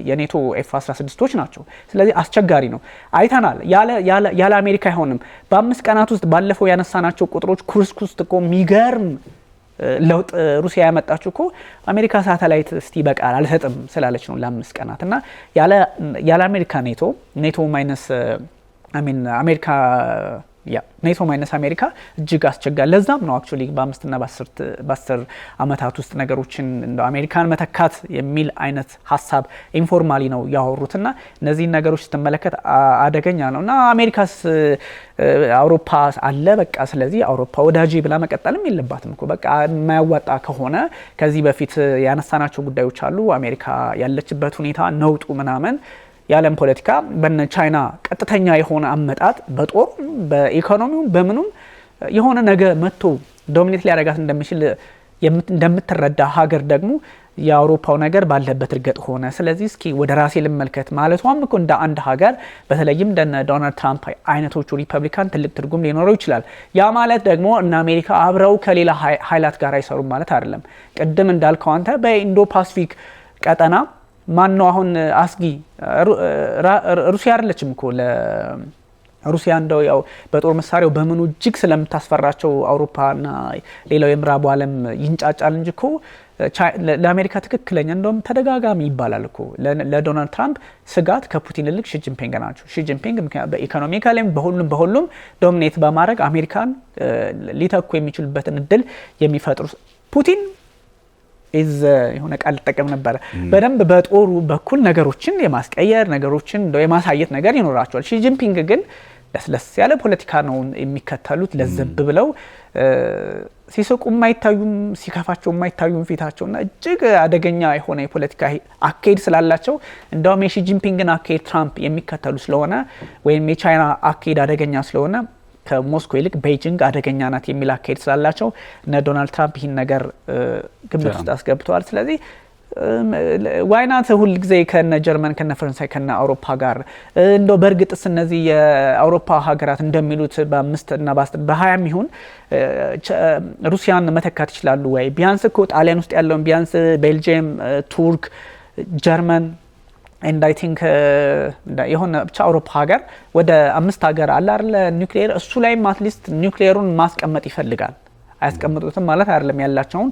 የኔቶ F-16ቶች ናቸው። ስለዚህ አስቸጋሪ ነው። አይተናል። ያለ አሜሪካ አይሆንም። በ5 ቀናት ውስጥ ባለፈው ያነሳናቸው ቁጥሮች ኩርስክ ውስጥ እኮ የሚገርም ለውጥ ሩሲያ ያመጣችው እኮ አሜሪካ ሳተላይት እስቲ በቃል አልሰጥም ስላለች ነው ለ5 ቀናት እና ያለ አሜሪካ ኔቶ ማይነስ አሜሪካ ኔቶ ማይነስ አሜሪካ እጅግ አስቸጋሪ። ለዛም ነው አክቹሊ በ5 እና በ10 አመታት ውስጥ ነገሮችን እንደ አሜሪካን መተካት የሚል አይነት ሀሳብ ኢንፎርማሊ ነው ያወሩትና እነዚህን ነገሮች ስትመለከት አደገኛ ነውና አሜሪካስ አውሮፓ አለ በቃ ስለዚህ አውሮፓ ወዳጅ ብላ መቀጠልም የለባትም እኮ በቃ የማያዋጣ ከሆነ ከዚህ በፊት ያነሳናቸው ጉዳዮች አሉ። አሜሪካ ያለችበት ሁኔታ ነውጡ ምናምን የዓለም ፖለቲካ በነ ቻይና ቀጥተኛ የሆነ አመጣጥ በጦር በኢኮኖሚው በምኑም የሆነ ነገር መጥቶ ዶሚኔት ሊያደርጋት እንደሚችል እንደምትረዳ ሀገር ደግሞ የአውሮፓው ነገር ባለበት እርገጥ ሆነ። ስለዚህ እስኪ ወደ ራሴ ልመልከት ማለቷም እኮ እንደ አንድ ሀገር በተለይም እንደ ዶናልድ ትራምፕ አይነቶቹ ሪፐብሊካን ትልቅ ትርጉም ሊኖረው ይችላል። ያ ማለት ደግሞ እነ አሜሪካ አብረው ከሌላ ኃይላት ጋር አይሰሩም ማለት አይደለም። ቅድም እንዳልከው አንተ በኢንዶ ፓሲፊክ ቀጠና ማን ነው አሁን አስጊ? ሩሲያ አይደለችም እኮ ሩሲያ እንደው ያው በጦር መሳሪያው በመኑ እጅግ ስለምታስፈራቸው አውሮፓና ሌላው የምዕራቡ ዓለም ይንጫጫል እንጂ እኮ ለአሜሪካ ትክክለኛ እንደውም ተደጋጋሚ ይባላል እኮ ለዶናልድ ትራምፕ ስጋት ከፑቲን ይልቅ ሺጂንፒንግ ናቸው። ሺጂንፒንግ በኢኮኖሚካሊም በሁሉም ዶሚኔት በማድረግ አሜሪካን ሊተኩ የሚችሉበትን እድል የሚፈጥሩ ፑቲን የሆነ ቃል ተጠቀም ነበር። በደንብ በጦሩ በኩል ነገሮችን የማስቀየር ነገሮችን እንደው የማሳየት ነገር ይኖራቸዋል። ሺጂንፒንግ ግን ለስለስ ያለ ፖለቲካ ነው የሚከተሉት። ለዘብ ብለው ሲስቁ የማይታዩም ሲከፋቸው የማይታዩም ፊታቸውና እጅግ አደገኛ የሆነ የፖለቲካ አካሄድ ስላላቸው እንደውም የሺጂንፒንግን አካሄድ ትራምፕ የሚከተሉ ስለሆነ ወይም የቻይና አካሄድ አደገኛ ስለሆነ ከሞስኮ ይልቅ ቤጂንግ አደገኛ ናት የሚል አካሄድ ስላላቸው እነ ዶናልድ ትራምፕ ይህን ነገር ግምት ውስጥ አስገብተዋል። ስለዚህ ዋይናት ሁል ጊዜ ከነ ጀርመን ከነ ፈረንሳይ ከነ አውሮፓ ጋር እንደው በእርግጥስ እነዚህ የአውሮፓ ሀገራት እንደሚሉት በ5 እና በ20 ይሁን ሩሲያን መተካት ይችላሉ ወይ? ቢያንስ እኮ ጣሊያን ውስጥ ያለውን ቢያንስ ቤልጂየም፣ ቱርክ፣ ጀርመን and I think የሆነ ብቻ አውሮፓ ሀገር ወደ 5 ሀገር አለ አይደል ኒውክሊየር እሱ ላይም አትሊስት ኒውክሊየሩን ማስቀመጥ ይፈልጋል። አያስቀምጡትም ማለት አይደለም። ያላቸውን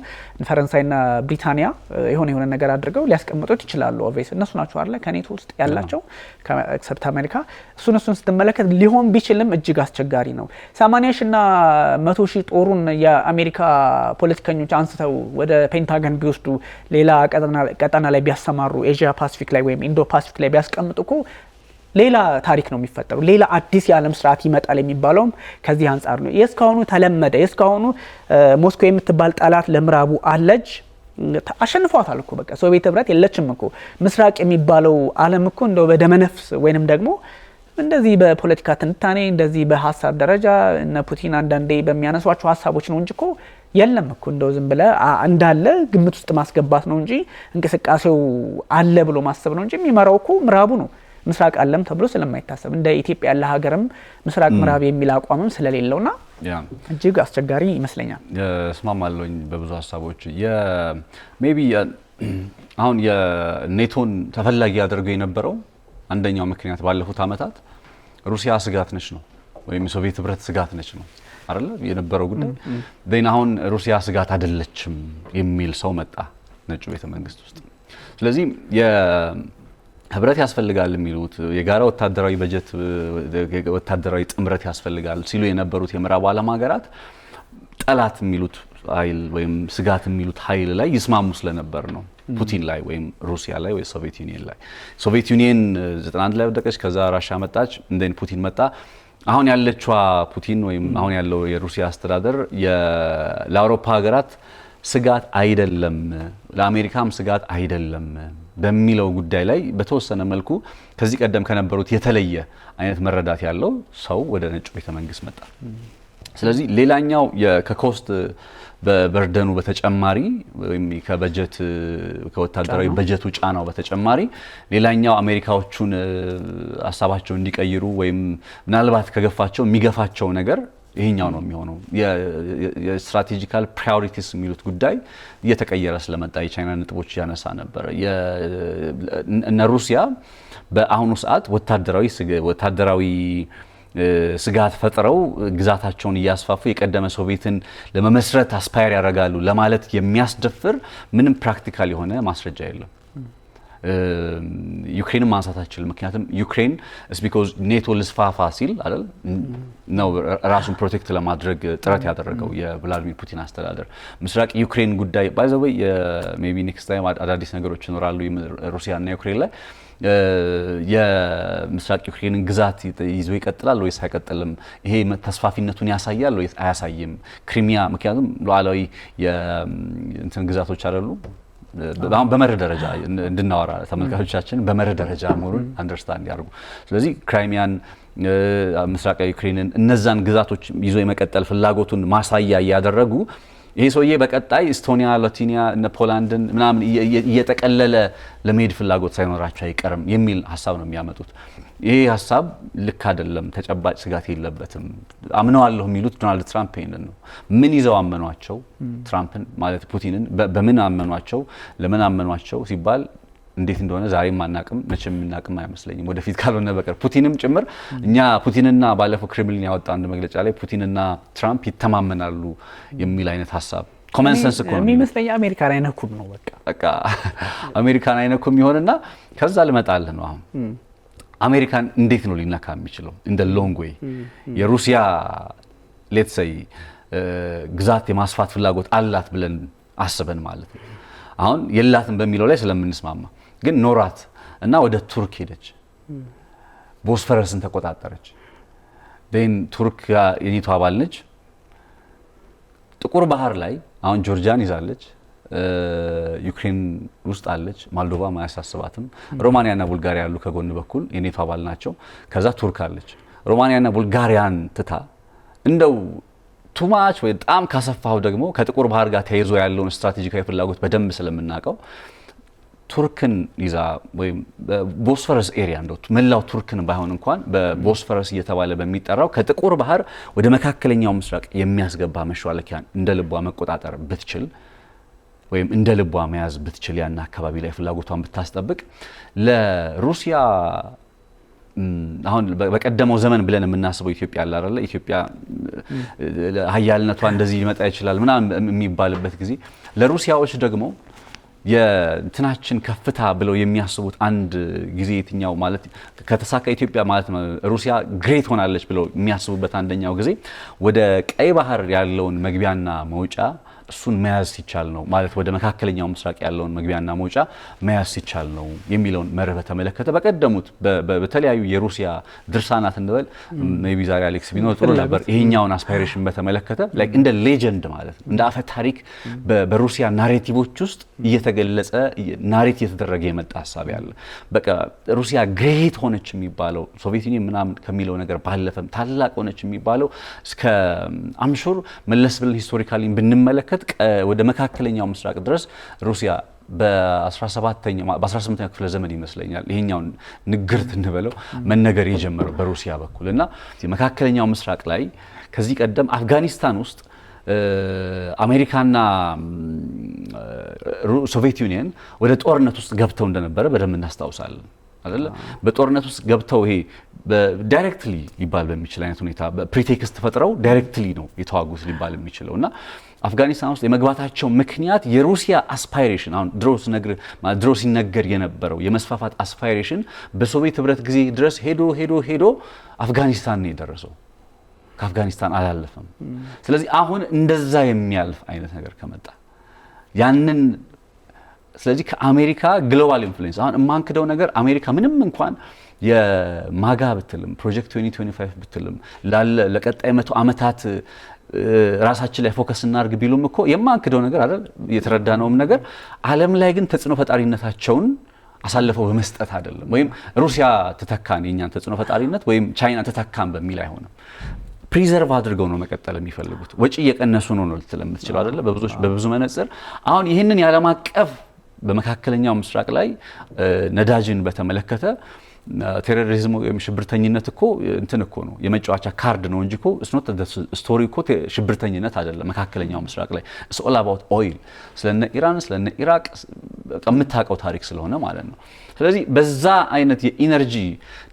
ፈረንሳይና ብሪታንያ የሆነ ነገር አድርገው ሊያስቀምጡት ይችላሉ። ኦብቪየስ እነሱ ናቸው አይደል ከኔቶ ውስጥ ያላቸው ከኤክሰፕት አሜሪካ። እሱን ስትመለከት ሊሆን ቢችልም እጅግ አስቸጋሪ ነው። 80,000 እና 100,000 ጦሩን የአሜሪካ ፖለቲከኞች አንስተው ወደ ፔንታገን ቢወስዱ ሌላ ቀጠና ላይ ቢያሰማሩ ኤዥያ ፓሲፊክ ላይ ወይም ኢንዶ ፓሲፊክ ላይ ቢያስቀምጡ እኮ ሌላ ታሪክ ነው የሚፈጠረው። ሌላ አዲስ የዓለም ስርዓት ይመጣል የሚባለውም ከዚህ አንጻር ነው። የስካሁኑ ተለመደ። የስካሁኑ ሞስኮ የምትባል ጠላት ለምዕራቡ አለች፣ አሸንፏታል እኮ በቃ ሶቪየት ህብረት የለችም እኮ። ምስራቅ የሚባለው ዓለም እኮ እንደው በደመነፍስ ወይንም ደግሞ እንደዚህ በፖለቲካ ትንታኔ እንደዚህ በሀሳብ ደረጃ እነ ፑቲን አንዳንዴ በሚያነሷቸው ሀሳቦች ነው እንጂ እኮ የለም እኮ እንደው ዝም ብለ እንዳለ ግምት ውስጥ ማስገባት ነው እንጂ እንቅስቃሴው አለ ብሎ ማሰብ ነው እንጂ የሚመራው እኮ ምዕራቡ ነው። ምስራቅ አለም ተብሎ ስለማይታሰብ እንደ ኢትዮጵያ ያለ ሀገርም ምስራቅ ምዕራብ የሚል አቋምም ስለሌለውና እጅግ አስቸጋሪ ይመስለኛል። እስማማለሁኝ በብዙ ሀሳቦች ሜቢ አሁን የኔቶን ተፈላጊ ያደርገው የነበረው አንደኛው ምክንያት ባለፉት አመታት ሩሲያ ስጋት ነች ነው ወይም ሶቪየት ህብረት ስጋት ነች ነው አይደል የነበረው ጉዳይ። ደና አሁን ሩሲያ ስጋት አይደለችም የሚል ሰው መጣ ነጩ ቤተ መንግስት ውስጥ። ስለዚህ የህብረት ያስፈልጋል የሚሉት የጋራ ወታደራዊ በጀት ወታደራዊ ጥምረት ያስፈልጋል ሲሉ የነበሩት የምዕራብ ዓለም ሀገራት ጠላት የሚሉት ኃይል ወይም ስጋት የሚሉት ኃይል ላይ ይስማሙ ስለነበር ነው። ፑቲን ላይ ወይም ሩሲያ ላይ ወይ ሶቪየት ዩኒየን ላይ። ሶቪየት ዩኒየን 91 ላይ ወደቀች፣ ከዛ ራሻ መጣች፣ እንደን ፑቲን መጣ። አሁን ያለችዋ ፑቲን ወይም አሁን ያለው የሩሲያ አስተዳደር ለአውሮፓ ሀገራት ስጋት አይደለም፣ ለአሜሪካም ስጋት አይደለም በሚለው ጉዳይ ላይ በተወሰነ መልኩ ከዚህ ቀደም ከነበሩት የተለየ አይነት መረዳት ያለው ሰው ወደ ነጩ ቤተ መንግስት መጣ። ስለዚህ ሌላኛው ከኮስት በበርደኑ በተጨማሪ ወይም ከበጀት ከወታደራዊ በጀቱ ጫናው በተጨማሪ ሌላኛው አሜሪካዎቹን ሐሳባቸው እንዲቀይሩ ወይም ምናልባት ከገፋቸው የሚገፋቸው ነገር ይሄኛው ነው የሚሆነው። የስትራቴጂካል ፕራዮሪቲስ የሚሉት ጉዳይ እየተቀየረ ስለመጣ የቻይና ነጥቦች ያነሳ ነበር። እነ ሩሲያ በአሁኑ ሰዓት ወታደራዊ ስጋት ፈጥረው ግዛታቸውን እያስፋፉ የቀደመ ሶቪየትን ለመመስረት አስፓየር ያደርጋሉ ለማለት የሚያስደፍር ምንም ፕራክቲካል የሆነ ማስረጃ የለም። ዩክሬንን ማንሳት አይችልም። ምክንያቱም ዩክሬን ቢኮዝ ኔቶ ልስፋፋ ሲል አይደል ነው ራሱን ፕሮቴክት ለማድረግ ጥረት ያደረገው የቭላዲሚር ፑቲን አስተዳደር። ምስራቅ ዩክሬን ጉዳይ ባይ ዘ ወይ ሜቢ ኔክስት ታይም አዳዲስ ነገሮች ይኖራሉ ሩሲያና ዩክሬን ላይ። የምስራቅ ዩክሬንን ግዛት ይዞ ይቀጥላል ወይስ አይቀጥልም? ይሄ ተስፋፊነቱን ያሳያል ወይስ አያሳይም? ክሪሚያ ምክንያቱም ሉዓላዊ የእንትን ግዛቶች አይደሉ? አሁን በመርህ ደረጃ እንድናወራ ተመልካቾቻችን በመርህ ደረጃ መሆኑን አንደርስታንድ ያርጉ። ስለዚህ ክራይሚያን ምስራቃዊ ዩክሬንን እነዛን ግዛቶች ይዞ የመቀጠል ፍላጎቱን ማሳያ ያደረጉ ይሄ ሰውዬ በቀጣይ ኤስቶኒያ፣ ላቲኒያ እና ፖላንድን ምናምን እየተቀለለ ለመሄድ ፍላጎት ሳይኖራቸው አይቀርም የሚል ሐሳብ ነው የሚያመጡት። ይሄ ሐሳብ ልክ አይደለም፣ ተጨባጭ ስጋት የለበትም። አምነዋለሁ የሚሉት ዶናልድ ትራምፕ ይሄንን ነው። ምን ይዘው አመኗቸው? ትራምፕን ማለት ፑቲንን በምን አመኗቸው? ለምን አመኗቸው ሲባል እንዴት እንደሆነ ዛሬም አናቅም፣ መቼም እናቅም አይመስለኝም ወደፊት ካልሆነ በቀር። ፑቲንም ጭምር እኛ ፑቲንና ባለፈው ክሬምሊን ያወጣ አንድ መግለጫ ላይ ፑቲንና ትራምፕ ይተማመናሉ የሚል አይነት ሐሳብ ኮመን ሰንስ እኮ ነው የሚመስለኝ። አሜሪካን አይነኩም ነው በቃ አሜሪካን አይነኩም ይሆንና ከዛ ልመጣልህ ነው። አሁን አሜሪካን እንዴት ነው ሊነካ የሚችለው? እንደ ሎንግ ዌይ የሩሲያ ሌትስ ሴይ ግዛት የማስፋት ፍላጎት አላት ብለን አስበን ማለት ነው። አሁን የላትም በሚለው ላይ ስለምንስማማ ግን ኖራት እና ወደ ቱርክ ሄደች፣ ቦስፈረስን ተቆጣጠረች። ደን ቱርክ የኔቶ አባል ነች። ጥቁር ባህር ላይ አሁን ጆርጂያን ይዛለች፣ ዩክሬን ውስጥ አለች። ሞልዶቫ ማያሳስባትም። ሮማኒያና ቡልጋሪያ ያሉ ከጎን በኩል የኔቶ አባል ናቸው። ከዛ ቱርክ አለች። ሮማኒያና ቡልጋሪያን ትታ እንደው ቱማች ወይ በጣም ካሰፋው ደግሞ ከጥቁር ባህር ጋር ተያይዞ ያለውን ስትራቴጂካዊ ፍላጎት በደንብ ስለምናቀው ቱርክን ይዛ ወይ ቦስፈረስ ኤሪያ እንደው መላው ቱርክን ባይሆን እንኳን በቦስፈረስ እየተባለ በሚጠራው ከጥቁር ባህር ወደ መካከለኛው ምስራቅ የሚያስገባ መሿለኪያን እንደ ልቧ መቆጣጠር ብትችል ወይም እንደ ልቧ መያዝ ብትችል ያን አካባቢ ላይ ፍላጎቷን ብታስጠብቅ ለሩሲያ አሁን በቀደመው ዘመን ብለን የምናስበው ኢትዮጵያ አለ አይደል? ኢትዮጵያ ሀያልነቷ እንደዚህ ሊመጣ ይችላል ምናምን የሚባልበት ጊዜ ለሩሲያዎች ደግሞ የእንትናችን ከፍታ ብለው የሚያስቡት አንድ ጊዜ የትኛው ማለት ከተሳካ ኢትዮጵያ ማለት ነው ሩሲያ ግሬት ሆናለች ብለው የሚያስቡበት አንደኛው ጊዜ ወደ ቀይ ባህር ያለውን መግቢያና መውጫ እሱን መያዝ ሲቻል ነው ማለት ወደ መካከለኛው ምስራቅ ያለውን መግቢያና መውጫ መያዝ ሲቻል ነው የሚለውን መርህ በተመለከተ በቀደሙት በተለያዩ የሩሲያ ድርሳናት እንበል ሜቢ ዛሬ አሌክስ ቢኖር ጥሩ ነበር ይሄኛውን አስፓይሬሽን በተመለከተ ላይክ እንደ ሌጀንድ ማለት ነው እንደ አፈ ታሪክ በሩሲያ ናሬቲቮች ውስጥ እየተገለጸ ናሬት እየተደረገ የመጣ ሐሳብ ያለ በቃ ሩሲያ ግሬት ሆነች የሚባለው ሶቪየት ዩኒየን ምናምን ከሚለው ነገር ባለፈም ታላቅ ሆነች የሚባለው እስከ አምሹር መለስ ብለን ሂስቶሪካሊ ብንመለከት ወደ መካከለኛው ምስራቅ ድረስ ሩሲያ በ18ኛው ክፍለ ዘመን ይመስለኛል ይሄኛው ንግርት እንበለው መነገር የጀመረው በሩሲያ በኩል እና መካከለኛው ምስራቅ ላይ ከዚህ ቀደም አፍጋኒስታን ውስጥ አሜሪካና ሶቪየት ዩኒየን ወደ ጦርነት ውስጥ ገብተው እንደነበረ በደንብ እናስታውሳለን አይደለ በጦርነት ውስጥ ገብተው ይሄ ዳይሬክትሊ ሊባል በሚችል አይነት ሁኔታ በፕሪቴክስት ፈጥረው ዳይሬክትሊ ነው የተዋጉት ሊባል የሚችለውና አፍጋኒስታን ውስጥ የመግባታቸው ምክንያት የሩሲያ አስፓይሬሽን አሁን ድሮ ሲነገር የነበረው የመስፋፋት አስፓይሬሽን በሶቪየት ህብረት ጊዜ ድረስ ሄዶ አፍጋኒስታን ነው የደረሰው ከአፍጋኒስታን አላለፈም ስለዚህ አሁን እንደዛ የሚያልፍ አይነት ነገር ከመጣ ያንን ስለዚህ ከአሜሪካ ግሎባል ኢንፍሉዌንስ አሁን የማንክደው ነገር አሜሪካ ምንም እንኳን የማጋ ብትልም ፕሮጀክት 2025 ብትልም ለቀጣይ 100 ዓመታት ራሳችን ላይ ፎከስ እናርግ ቢሉም እኮ የማንክደው ነገር አይደል የተረዳነውም ነገር ዓለም ላይ ግን ተጽዕኖ ፈጣሪነታቸውን አሳልፈው በመስጠት አይደለም ወይም ሩሲያ ተተካን የኛን ተጽዕኖ ፈጣሪነት ወይም ቻይና ተተካን በሚል አይሆንም ፕሪዘርቭ አድርገው ነው መቀጠል የሚፈልጉት ወጪ እየቀነሱ ነው ለምትችለው አይደለ በብዙ መነጽር አሁን ይህንን የዓለም አቀፍ በመካከለኛው ምስራቅ ላይ ነዳጅን በተመለከተ ቴሮሪዝም ወይም ሽብርተኝነት እኮ እንትን እኮ ነው የመጫወቻ ካርድ ነው እንጂ እኮ it's not the story እኮ ሽብርተኝነት አይደለም መካከለኛው ምስራቅ ላይ it's all about oil ስለነ ኢራን ስለነ ኢራቅ የምታውቀው ታሪክ ስለሆነ ማለት ነው ስለዚህ በዛ አይነት የኢነርጂ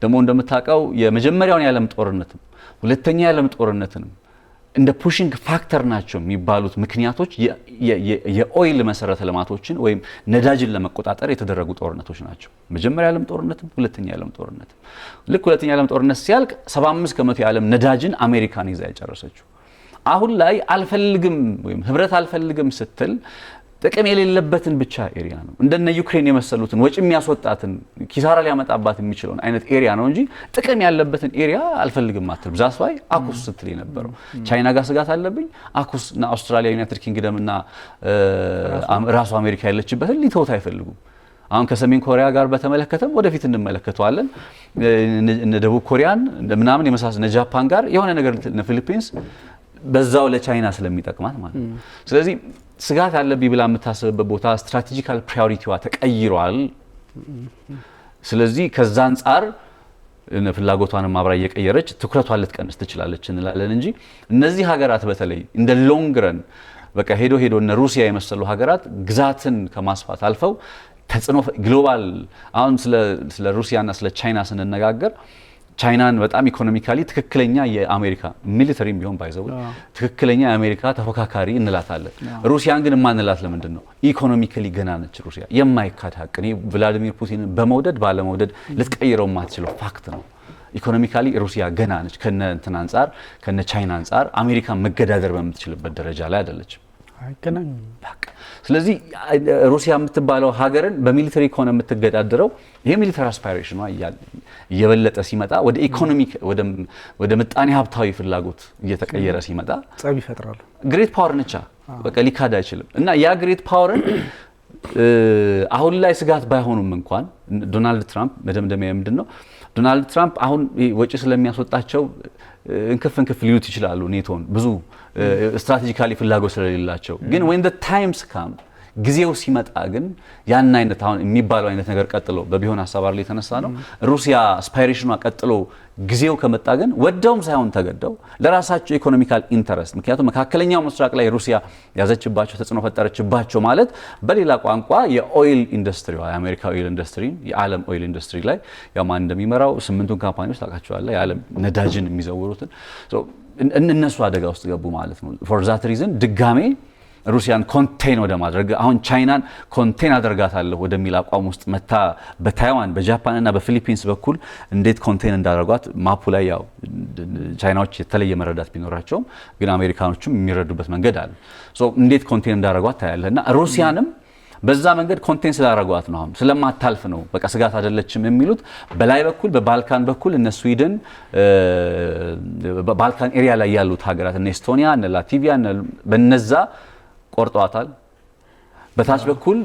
ደግሞ እንደምታውቀው የመጀመሪያውን የዓለም ጦርነትም ሁለተኛ የዓለም ጦርነትንም እንደ ፑሽንግ ፋክተር ናቸው የሚባሉት ምክንያቶች የኦይል መሰረተ ልማቶችን ወይም ነዳጅን ለመቆጣጠር የተደረጉ ጦርነቶች ናቸው መጀመሪያ የዓለም ጦርነትም ሁለተኛ የዓለም ጦርነትም ልክ ሁለተኛ የዓለም ጦርነት ሲያልቅ 75% የዓለም ነዳጅን አሜሪካን ይዛ ያጨረሰችው አሁን ላይ አልፈልግም ወይም ህብረት አልፈልግም ስትል ጥቅም የሌለበትን ብቻ ኤሪያ ነው እንደነ ዩክሬን የመሰሉትን ወጪ የሚያስወጣትን ኪሳራ ሊያመጣባት የሚችለውን አይነት ኤሪያ ነው እንጂ ጥቅም ያለበትን ኤሪያ አልፈልግም አትልም ዛስዋይ አኩስ ስትል የነበረው ቻይና ጋር ስጋት አለብኝ አኩስ እና አውስትራሊያ ዩናይትድ ኪንግደም እና ራሱ አሜሪካ ያለችበትን ሊተውት አይፈልጉም አሁን ከሰሜን ኮሪያ ጋር በተመለከተም ወደፊት እንመለከተዋለን እነ ደቡብ ኮሪያን እንደምናምን የመሳሰሉ ጃፓን ጋር የሆነ ነገር ፊሊፒንስ በዛው ለቻይና ስለሚጠቅማት ማለት ነው ስለዚህ ስጋት አለብኝ ብላ የምታስብበት ቦታ ስትራቴጂካል ፕራዮሪቲዋ ተቀይሯል ስለዚህ ከዛ አንፃር ፍላጎቷን ማብራ እየቀየረች ትኩረቷን ልትቀንስ ትችላለች እንላለን እንጂ እነዚህ ሀገራት በተለይ እንደ ሎንግ ረን በቃ ሄዶ እነ ሩሲያ የመሰሉ ሀገራት ግዛትን ከማስፋት አልፈው ተጽዕኖ ግሎባል አሁን ስለ ሩሲያና ስለ ቻይና ስንነጋገር ቻይናን በጣም ኢኮኖሚካሊ ትክክለኛ የአሜሪካ ሚሊተሪም ቢሆን ባይዘው ትክክለኛ የአሜሪካ ተፎካካሪ እንላታለን ሩሲያን ግን ማንላት ለምንድን ነው ኢኮኖሚካሊ ገና ነች ሩሲያ የማይካድ ሀቅ ነው ቭላዲሚር ፑቲንን በመውደድ ባለመውደድ ልትቀይረው ማትችለው ፋክት ነው ኢኮኖሚካሊ ሩሲያ ገና ነች ከነ እንትን አንፃር ከነ ቻይና አንፃር አሜሪካ መገዳደር በምትችልበት ደረጃ ላይ አይደለችም አይገናኝ ስለዚህ ሩሲያ የምትባለው ሀገርን በሚሊተሪ ኢኮኖሚ የምትገዳደረው ይሄ ሚሊተሪ አስፓይሬሽን ነው እየበለጠ ሲመጣ ወደ ኢኮኖሚክ ወደ ምጣኔ ሀብታዊ ፍላጎት እየተቀየረ ሲመጣ ጸብ ይፈጥራል ግሬት ፓወር ነቻ በቃ ሊካድ አይችልም እና ያ ግሬት ፓወርን አሁን ላይ ስጋት ባይሆኑም እንኳን ዶናልድ ትራምፕ መደምደሚያ ምንድነው ዶናልድ ትራምፕ አሁን ወጪ ስለሚያስወጣቸው እንከፍ ሊሉት ይችላሉ ኔቶን ብዙ ስትራቴጂካሊ ፍላጎት ስለሌላቸው ግን when the times come ጊዜው ሲመጣ ግን ያን አይነት አሁን የሚባለው አይነት ነገር ቀጥሎ በቢሆን ሐሳብ ላይ የተነሳ ነው ሩሲያ አስፓይሬሽኗ ቀጥሎ ጊዜው ከመጣ ግን ወደውም ሳይሆን ተገደው ለራሳቸው ኢኮኖሚካል ኢንተረስት ምክንያቱም መካከለኛው ምስራቅ ላይ ሩሲያ ያዘችባቸው ተጽዕኖ ፈጠረችባቸው ማለት በሌላ ቋንቋ የኦይል ኢንዱስትሪዋ የአሜሪካ ኦይል ኢንዱስትሪ የዓለም ኦይል ኢንዱስትሪ ላይ ያው ማን እንደሚመራው 8ቱን ካምፓኒዎች ታውቃቸዋለህ የዓለም ነዳጅን የሚዘውሩትን እነሱ አደጋ ውስጥ ገቡ ማለት ነው for that reason ድጋሜ ሩሲያን ኮንቴን ወደ ማድረግ አሁን ቻይናን ኮንቴን አደርጋታለሁ ወደሚል አቋም ውስጥ መታ በታይዋን በጃፓን እና በፊሊፒንስ በኩል እንዴት ኮንቴን እንዳደረጓት ማፑ ላይ ያው ቻይናዎች የተለየ መረዳት ቢኖራቸውም ግን አሜሪካኖችም የሚረዱበት መንገድ አለ። ሶ እንዴት ኮንቴን እንዳደረጓት ታያለና ሩሲያንም በዛ መንገድ ኮንቴን ስላደረጓት ነው አሁን ስለማታልፍ ነው በቃ ስጋት አይደለችም የሚሉት። በላይ በኩል በባልካን በኩል እነ ስዊድን በባልካን ኤሪያ ላይ ያሉት ሀገራት እነ ኤስቶኒያ እነ ላትቪያ በነዛ ቆርጧታል። በታች በኩል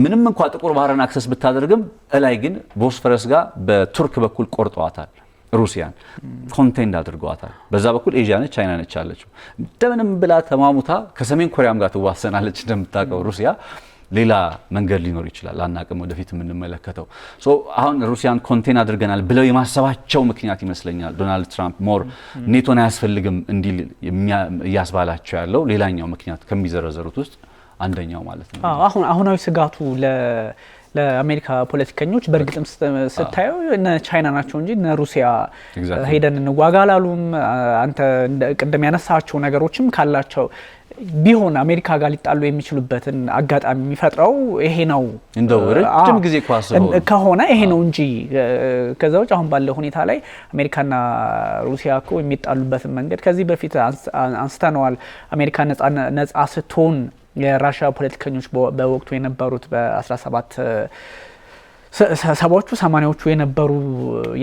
ምንም እንኳን ጥቁር ባህርን አክሰስ ብታደርግም እላይ ግን ቦስፈረስ ጋር በቱርክ በኩል ቆርጧታል። ሩሲያን ኮንቴንድ አድርገዋታል። በዛ በኩል ኤዥያ ነች ቻይና ነች አለችው። እንደምንም ብላ ተማሙታ ከሰሜን ኮሪያም ጋር ትዋሰናለች። እንደምታውቀው ሩሲያ ሌላ መንገድ ሊኖር ይችላል አናቅም፣ ወደፊት የምንመለከተው። ሶ አሁን ሩሲያን ኮንቴን አድርገናል ብለው የማሰባቸው ምክንያት ይመስለኛል ዶናልድ ትራምፕ ሞር ኔቶን አያስፈልግም እንዲል እያስባላቸው ያለው ሌላኛው ምክንያት ከሚዘረዘሩት ውስጥ አንደኛው ማለት ነው። አሁናዊ ስጋቱ ለአሜሪካ ፖለቲከኞች በእርግጥም ስታየው እነ ቻይና ናቸው እንጂ እነ ሩሲያ ሄደን እንዋጋ አላሉም። አንተ ቅድም ያነሳቸው ነገሮችም ካላቸው ቢሆን አሜሪካ ጋር ሊጣሉ የሚችሉበትን አጋጣሚ የሚፈጥረው ይሄ ነው እንደው ረጅም ጊዜ ከሆነ ይሄ ነው እንጂ ከዛ ውጭ አሁን ባለው ሁኔታ ላይ አሜሪካና ሩሲያ እኮ የሚጣሉበትን መንገድ ከዚህ በፊት አንስተነዋል። አሜሪካ ነጻ ስትሆን የራሻ ፖለቲከኞች በወቅቱ የነበሩት በ17 ሰባዎቹ 80ዎቹ የነበሩ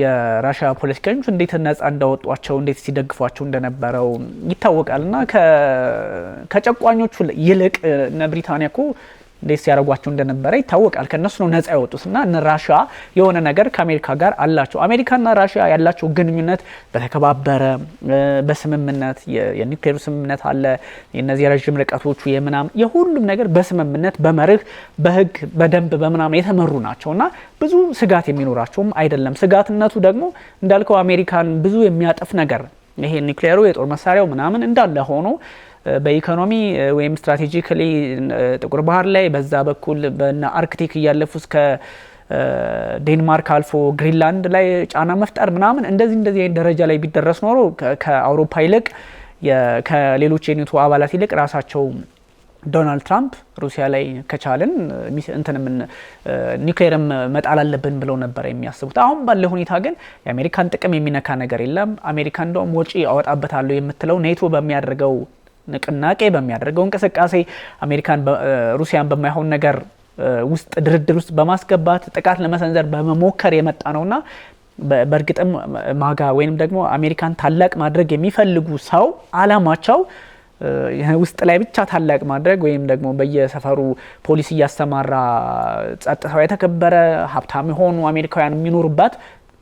የራሻ ፖለቲከኞች እንዴት ነጻ እንዳወጧቸው እንዴት ሲደግፏቸው እንደነበረው ይታወቃልና ከጨቋኞቹ ይልቅ እነ ብሪታንያ እኮ እንዴት ሲያረጓቸው እንደነበረ ይታወቃል። ከነሱ ነው ነጻ ያወጡትና እነ ራሻ የሆነ ነገር ከአሜሪካ ጋር አላቸው። አሜሪካና ራሻ ያላቸው ግንኙነት በተከባበረ በስምምነት የኒውክሌር ስምምነት አለ። የነዚህ ረጅም ርቀቶቹ የምናም የሁሉም ነገር በስምምነት በመርህ በህግ በደንብ በመናም የተመሩ ናቸውና ብዙ ስጋት የሚኖራቸውም አይደለም። ስጋትነቱ ደግሞ እንዳልከው አሜሪካን ብዙ የሚያጠፍ ነገር ይሄ ኒውክሌሩ የጦር መሳሪያው ምናምን እንዳለ ሆኖ በኢኮኖሚ ወይም ስትራቴጂካሊ ጥቁር ባህር ላይ በዛ በኩል በእነ አርክቲክ እያለፉ እስከ ዴንማርክ አልፎ ግሪንላንድ ላይ ጫና መፍጠር ምናምን እንደዚህ ደረጃ ላይ ቢደረስ ኖሮ ከአውሮፓ ይልቅ ከሌሎች የኔቶ አባላት ይልቅ ራሳቸው ዶናልድ ትራምፕ ሩሲያ ላይ ከቻልን ኒውክሌርም መጣል አለብን ብለው ነበር የሚያስቡት። አሁን ባለ ሁኔታ ግን የአሜሪካን ጥቅም የሚነካ ነገር የለም። አሜሪካ እንደውም ወጪ አወጣበታለሁ የምትለው ኔቶ በሚያደርገው ንቅናቄ በሚያደርገው እንቅስቃሴ አሜሪካን ሩሲያን በማይሆን ነገር ውስጥ ድርድር ውስጥ በማስገባት ጥቃት ለመሰንዘር በመሞከር የመጣ ነውና በእርግጥም ማጋ ወይንም ደግሞ አሜሪካን ታላቅ ማድረግ የሚፈልጉ ሰው አላማቸው ውስጥ ላይ ብቻ ታላቅ ማድረግ ወይም ደግሞ በየሰፈሩ ፖሊስ እያስተማራ ጸጥታው የተከበረ ሀብታም የሆኑ አሜሪካውያን የሚኖሩባት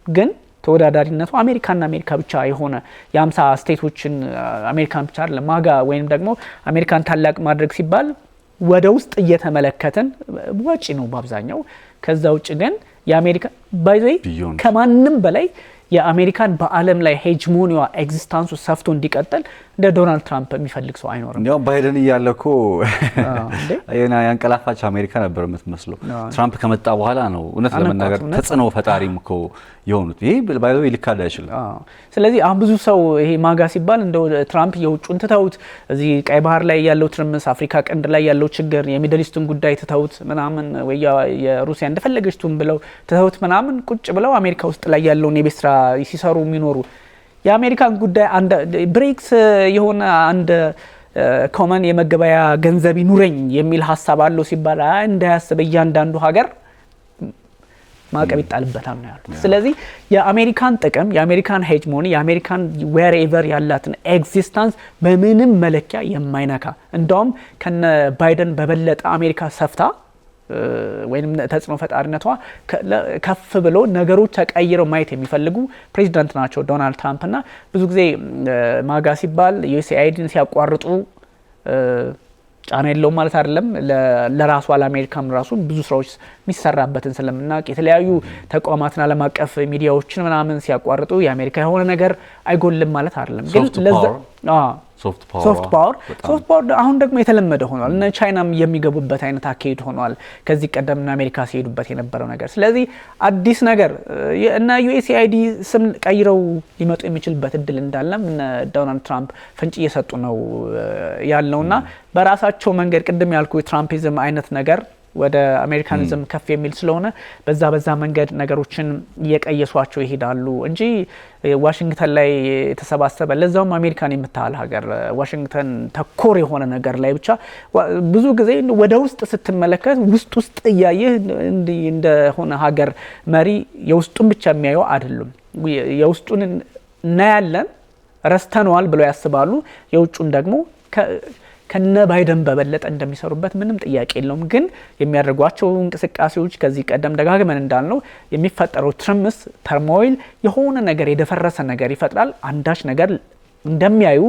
ግን ተወዳዳሪነቱ አሜሪካና አሜሪካ ብቻ የሆነ የ50 ስቴቶችን አሜሪካን ብቻ አይደለም ማጋ ወይም ደግሞ አሜሪካን ታላቅ ማድረግ ሲባል ወደ ውስጥ እየተመለከተን ወጪ ነው በአብዛኛው። ከዛ ውጭ ግን የአሜሪካ ባይዘይ ከማንም በላይ የአሜሪካን በዓለም ላይ ሄጅሞኒዋ ኤግዚስታንሱ ሰፍቶ እንዲቀጥል እንደ ዶናልድ ትራምፕ የሚፈልግ ሰው አይኖርም። ያው ባይደን እያለኮ ያንቀላፋች አሜሪካ ነበር የምትመስለው። ትራምፕ ከመጣ በኋላ ነው እውነት ለመናገር ተጽዕኖ ፈጣሪም እኮ የሆኑት። ይሄ ባይደን ሊካድ አይችልም። ስለዚህ አሁን ብዙ ሰው ይሄ ማጋ ሲባል እንደው ትራምፕ የውጭን ትተውት እዚህ ቀይ ባህር ላይ ያለው ትርምስ፣ አፍሪካ ቀንድ ላይ ያለው ችግር፣ የሚድል ኢስቱን ጉዳይ ትተውት ምናምን ወይ የሩሲያ እንደፈለገችቱን ብለው ትተውት ምናምን ቁጭ ብለው አሜሪካ ውስጥ ላይ ያለውን የቤት ስራ ሲሰሩ የሚኖሩ የአሜሪካን ጉዳይ ብሬክስ የሆነ አንድ ኮመን የመገበያ ገንዘብ ይኑረኝ የሚል ሀሳብ አለው ሲባል እንዳያስብ እያንዳንዱ ሀገር ማዕቀብ ይጣልበታል ነው ያሉት። ስለዚህ የአሜሪካን ጥቅም የአሜሪካን ሄጅሞኒ የአሜሪካን ዌርኤቨር ያላትን ኤግዚስተንስ በምንም መለኪያ የማይነካ እንደውም ከነ ባይደን በበለጠ አሜሪካ ሰፍታ ወይንም ተጽዕኖ ፈጣሪነቷ ከፍ ብሎ ነገሮች ተቀይረው ማየት የሚፈልጉ ፕሬዚዳንት ናቸው ዶናልድ ትራምፕ እና ብዙ ጊዜ ማጋ ሲባል ዩኤስኤአይዲን ሲያቋርጡ ጫና የለውም ማለት አይደለም። ለራሱ ለአሜሪካም ራሱ ብዙ ስራዎች የሚሰራበትን ስለምናውቅ የተለያዩ ተቋማትን ዓለም አቀፍ ሚዲያዎችን ምናምን ሲያቋርጡ የአሜሪካ የሆነ ነገር አይጎልም ማለት አይደለም። ግን ሶፍት ፓወር አሁን ደግሞ የተለመደ ሆኗል። እነ ቻይናም የሚገቡበት አይነት አካሄድ ሆኗል። ከዚህ ቀደም አሜሪካ ሲሄዱበት የነበረው ነገር። ስለዚህ አዲስ ነገር እና USAID ስም ቀይረው ሊመጡ የሚችልበት እድል እንዳለም እነ ዶናልድ ትራምፕ ፍንጭ እየሰጡ ነው ያለውና በራሳቸው መንገድ ቅድም ያልኩ የትራምፒዝም አይነት ነገር ወደ አሜሪካኒዝም ከፍ የሚል ስለሆነ በዛ መንገድ ነገሮችን እየቀየሷቸው ይሄዳሉ እንጂ ዋሽንግተን ላይ የተሰባሰበ ለዛውም አሜሪካን የምታህል ሀገር ዋሽንግተን ተኮር የሆነ ነገር ላይ ብቻ ብዙ ጊዜ ወደ ውስጥ ስትመለከት ውስጥ እያየህ እንደሆነ ሀገር መሪ የውስጡን ብቻ የሚያየው አይደሉም። የውስጡን እናያለን ረስተነዋል ብለው ያስባሉ። የውጩን ደግሞ ከነ ባይደን በበለጠ እንደሚሰሩበት ምንም ጥያቄ የለውም። ግን የሚያደርጓቸው እንቅስቃሴዎች ከዚህ ቀደም ደጋግመን እንዳልነው የሚፈጠረው ትርምስ ተርሞይል የሆነ ነገር የደፈረሰ ነገር ይፈጥራል። አንዳች ነገር እንደሚያዩ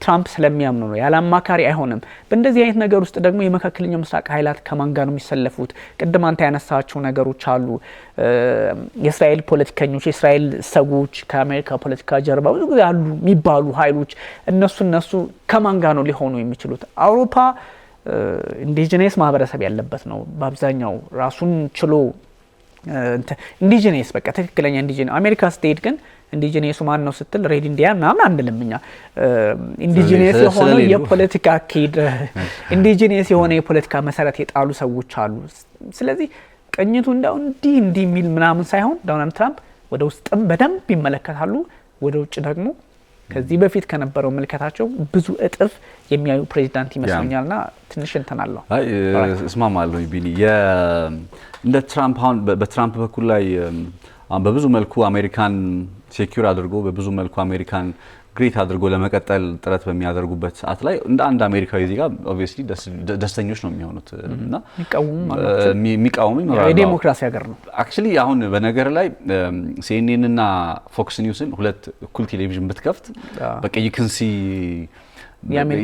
ትራምፕ ስለሚያምኑ ነው። ያለ አማካሪ አይሆንም። በእንደዚህ አይነት ነገር ውስጥ ደግሞ የመካከለኛው ምስራቅ ኃይላት ከማን ጋር ነው የሚሰለፉት? ቅድም አንተ ያነሳቸው ነገሮች አሉ። የእስራኤል ፖለቲከኞች፣ የእስራኤል ሰዎች ከአሜሪካ ፖለቲካ ጀርባ ብዙ ጊዜ አሉ የሚባሉ ኃይሎች እነሱ ከማን ጋር ነው ሊሆኑ የሚችሉት? አውሮፓ ኢንዲጂነስ ማህበረሰብ ያለበት ነው በአብዛኛው ራሱን ችሎ ኢንዲጂነስ በቃ ትክክለኛ ኢንዲጂነስ። አሜሪካ ስትሄድ ግን ኢንዲጂነሱ ማን ነው ስትል ሬድ ኢንዲያን ምናምን አንልም እኛ። ኢንዲጂነስ የሆነ የፖለቲካ አካሄድ ኢንዲጂነስ የሆነ የፖለቲካ መሰረት የጣሉ ሰዎች አሉ። ስለዚህ ቅኝቱ እንደው እንዲህ የሚል ምናምን ሳይሆን ዶናልድ ትራምፕ ወደ ውስጥም በደንብ ይመለከታሉ፣ ወደ ውጭ ደግሞ ከዚህ በፊት ከነበረው መልከታቸው ብዙ እጥፍ የሚያዩ ፕሬዚዳንት ይመስለኛልና ትንሽ እንተናለሁ። እስማማለሁ ቢኒ። እንደ ትራምፕ አሁን በትራምፕ በኩል ላይ በብዙ መልኩ አሜሪካን ሴኩር አድርጎ በብዙ መልኩ አሜሪካን ግሬት አድርጎ ለመቀጠል ጥረት በሚያደርጉበት ሰዓት ላይ እንደ አንድ አሜሪካዊ ዜጋ ኦብቪየስሊ ደስተኞች ነው የሚሆኑት እና የሚቃወሙ ይኖራሉ። የዲሞክራሲ ሀገር ነው አክቹሊ። አሁን በነገር ላይ CNN እና ፎክስ ኒውስን ሁለት እኩል ቴሌቪዥን ብትከፍት በቃ ይክንሲ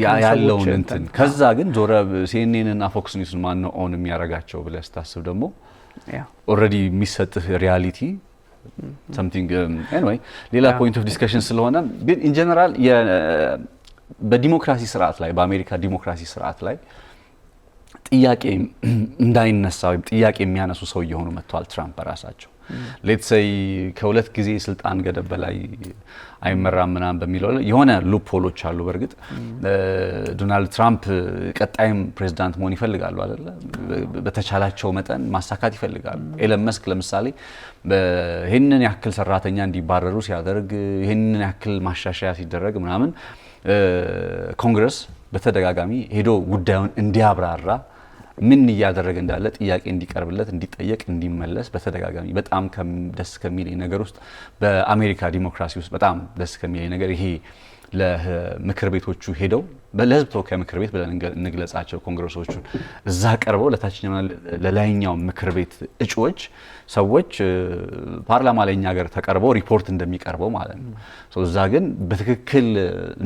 ያለውን እንትን ከዛ ግን ዞረ CNN እና ፎክስ ኒውስን ማን ነው ኦን የሚያረጋቸው ብለህ ስታስብ ደግሞ ኦልሬዲ የሚሰጥህ ሪያሊቲ something anyway ሌላ ፖይንት ኦፍ ዲስከሽን ስለሆነ ግን ኢን ጀነራል በዲሞክራሲ ስርዓት ላይ በአሜሪካ ዲሞክራሲ ስርዓት ላይ ጥያቄ እንዳይነሳ ወይም ጥያቄ የሚያነሱ ሰው እየሆኑ መጥተዋል ትራምፕ ራሳቸው። ሌትስ ሴይ ከሁለት ጊዜ ስልጣን ገደብ በላይ አይመራም ምናምን በሚለው የሆነ ሉፕ ሆሎች አሉ። በእርግጥ ዶናልድ ትራምፕ ቀጣይም ፕሬዝዳንት መሆን ይፈልጋሉ አይደለ? በተቻላቸው መጠን ማሳካት ይፈልጋሉ። ኤለን መስክ ለምሳሌ ይህንን ያክል ሰራተኛ እንዲባረሩ ሲያደርግ፣ ይህንን ያክል ማሻሻያ ሲደረግ ምናምን ኮንግረስ በተደጋጋሚ ሄዶ ጉዳዩን እንዲያብራራ ምን እያደረገ እንዳለ ጥያቄ እንዲቀርብለት እንዲጠየቅ እንዲመለስ በተደጋጋሚ በጣም ደስ ከሚለኝ ነገር ውስጥ በአሜሪካ ዲሞክራሲ ውስጥ በጣም ደስ ከሚለኝ ነገር ይሄ ለምክር ቤቶቹ ሄደው ለህዝብ ተወካይ ምክር ቤት ብለን እንግለጻቸው ኮንግረሶቹን እዛ ቀርበው ለታችኛው ለላይኛው ምክር ቤት እጩዎች ሰዎች ፓርላማ ላይ እኛ ሀገር ተቀርበው ሪፖርት እንደሚቀርበው ማለት ነው። እዛ ግን በትክክል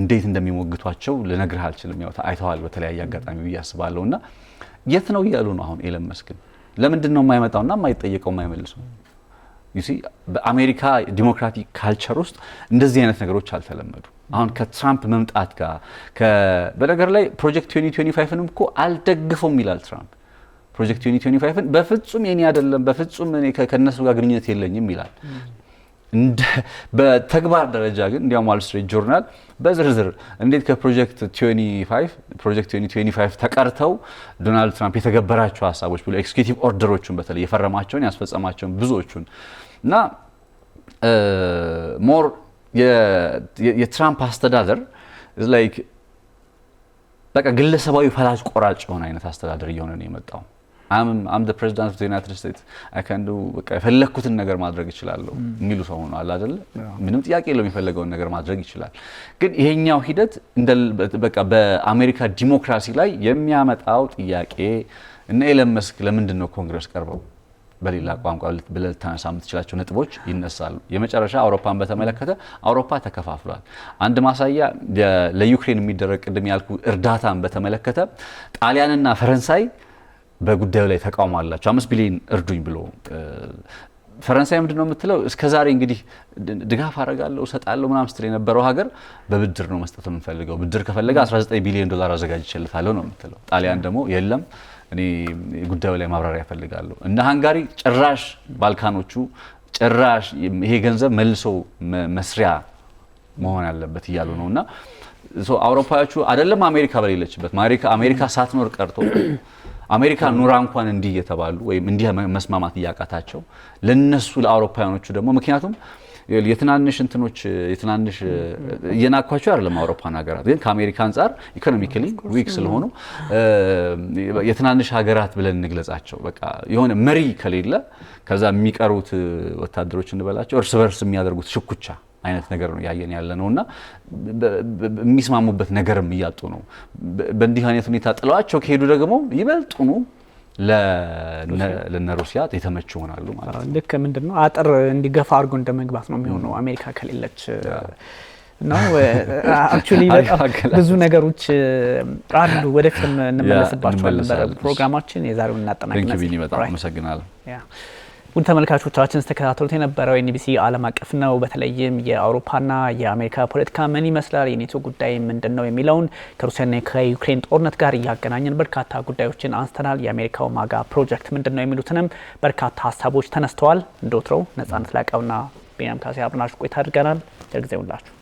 እንዴት እንደሚሞግቷቸው ልነግርህ አልችልም። ያው አይተዋል በተለያየ አጋጣሚ ብዬ አስባለሁና የት ነው እያሉ ነው አሁን ኤለን መስክን ለምንድን ነው የማይመጣውና የማይጠየቀው የማይመልሰው? በአሜሪካ ዲሞክራቲክ ካልቸር ውስጥ እንደዚህ አይነት ነገሮች አልተለመዱ። አሁን ከትራምፕ መምጣት ጋር በነገር ላይ ፕሮጀክት 2025ንም እኮ አልደግፈውም ይላል ትራምፕ። ፕሮጀክት 2025ን በፍጹም የኔ አይደለም፣ በፍጹም እኔ ከነሱ ጋር ግንኙነት የለኝም ይላል። በተግባር ደረጃ ግን እንዲያውም ዋል ስትሪት ጆርናል በዝርዝር እንዴት ከፕሮጀክት 2025 ተቀርተው ዶናልድ ትራምፕ የተገበራቸው ሀሳቦች ብሎ ኤክስኪዩቲቭ ኦርደሮቹን በተለይ የፈረማቸውን ያስፈጸማቸውን ብዙዎቹን እና ሞር የትራምፕ አስተዳደር ላይክ በቃ ግለሰባዊ ፈላጭ ቆራጭ የሆነ አይነት አስተዳደር እየሆነ ነው የመጣው። I'm the president of the United States. I can do በቃ የፈለኩትን ነገር ማድረግ እችላለሁ የሚሉ ሰው ሆኖ አለ አይደል? ምንም ጥያቄ የለውም የፈለገውን ነገር ማድረግ ይችላል። ግን ይሄኛው ሂደት በቃ በአሜሪካ ዲሞክራሲ ላይ የሚያመጣው ጥያቄ እና ኤለን መስክ ለምንድን ነው ኮንግረስ ቀርበው በሌላ ቋንቋ ብለህ ልታነሳ የምትችላቸው ነጥቦች ይነሳሉ። የመጨረሻ አውሮፓን በተመለከተ አውሮፓ ተከፋፍሏል። አንድ ማሳያ ለዩክሬን የሚደረግ ቅድም ያልኩ እርዳታን በተመለከተ ጣሊያንና ፈረንሳይ በጉዳዩ ላይ ተቃውሞ አላቸው። 5 ቢሊዮን እርዱኝ ብሎ ፈረንሳይ ምንድነው የምትለው እስከዛሬ እንግዲህ ድጋፍ አረጋለሁ ሰጣለሁ ምናምን ስትል የነበረው ሀገር በብድር ነው መስጠት የምንፈልገው $19 ቢሊዮን አዘጋጅቼልታለሁ ነው የምትለው። ጣሊያን ደግሞ የለም እኔ ጉዳዩ ላይ ማብራሪያ ፈልጋለሁ እና ሃንጋሪ ጭራሽ ባልካኖቹ ጭራሽ ይሄ ገንዘብ መልሶ መስሪያ መሆን ያለበት እያሉ ነውና አውሮፓዎቹ አይደለም አሜሪካ በሌለችበት አሜሪካ ሳትኖር ቀርቶ አሜሪካ ኑራ እንኳን እንዲህ የተባሉ ወይም እንዲህ መስማማት ያቃታቸው ለነሱ ለአውሮፓውያኖቹ ደግሞ ምክንያቱም የትናንሽ እንትኖች የትናንሽ የናኳቸው አይደለም አውሮፓን ሀገራት ግን ከአሜሪካ አንፃር ኢኮኖሚካሊ ዊክ ስለሆኑ የትናንሽ ሀገራት ብለን እንግለጻቸው በቃ የሆነ መሪ ከሌለ ከዛ የሚቀሩት ወታደሮች እንበላቸው እርስ በርስ የሚያደርጉት ሽኩቻ አይነት ነገር ነው ያየን ያለ ነውና የሚስማሙበት ነገርም ይያጡ ነው በእንዲህ አይነት ሁኔታ ጥለዋቸው ከሄዱ ደግሞ ይበልጡኑ ለሩሲያ የተመቹ ሆናሉ ማለት ነው። ልክ ምንድነው አጥር እንዲገፋ አድርጎ እንደመግባት ነው የሚሆነው አሜሪካ ከሌለች ነው አክቹሊ ብዙ ነገሮች አሉ ወደፊት እንመለስባቸዋለን በፕሮግራማችን የዛሬውን እናጠናቅቀናል። ቴንክ ዩ በጣም አመሰግናለሁ። ውድ ተመልካቾቻችን ተከታተሉት የነበረው የኤንቢሲ ዓለም አቀፍ ነው። በተለይም የአውሮፓና የአሜሪካ ፖለቲካ ምን ይመስላል የኔቶ ጉዳይ ምንድነው የሚለውን ከሩሲያና ከዩክሬን ጦርነት ጋር ያገናኘን በርካታ ጉዳዮችን አንስተናል። የአሜሪካው ማጋ ፕሮጀክት ምንድነው የሚሉትንም በርካታ ሀሳቦች ተነስተዋል። እንደወትሮው ነጻነት ላቀውና ቢኒያም ካሴ አብናሽ ቆይታ አድርገናል። ለጊዜው ሁላችሁ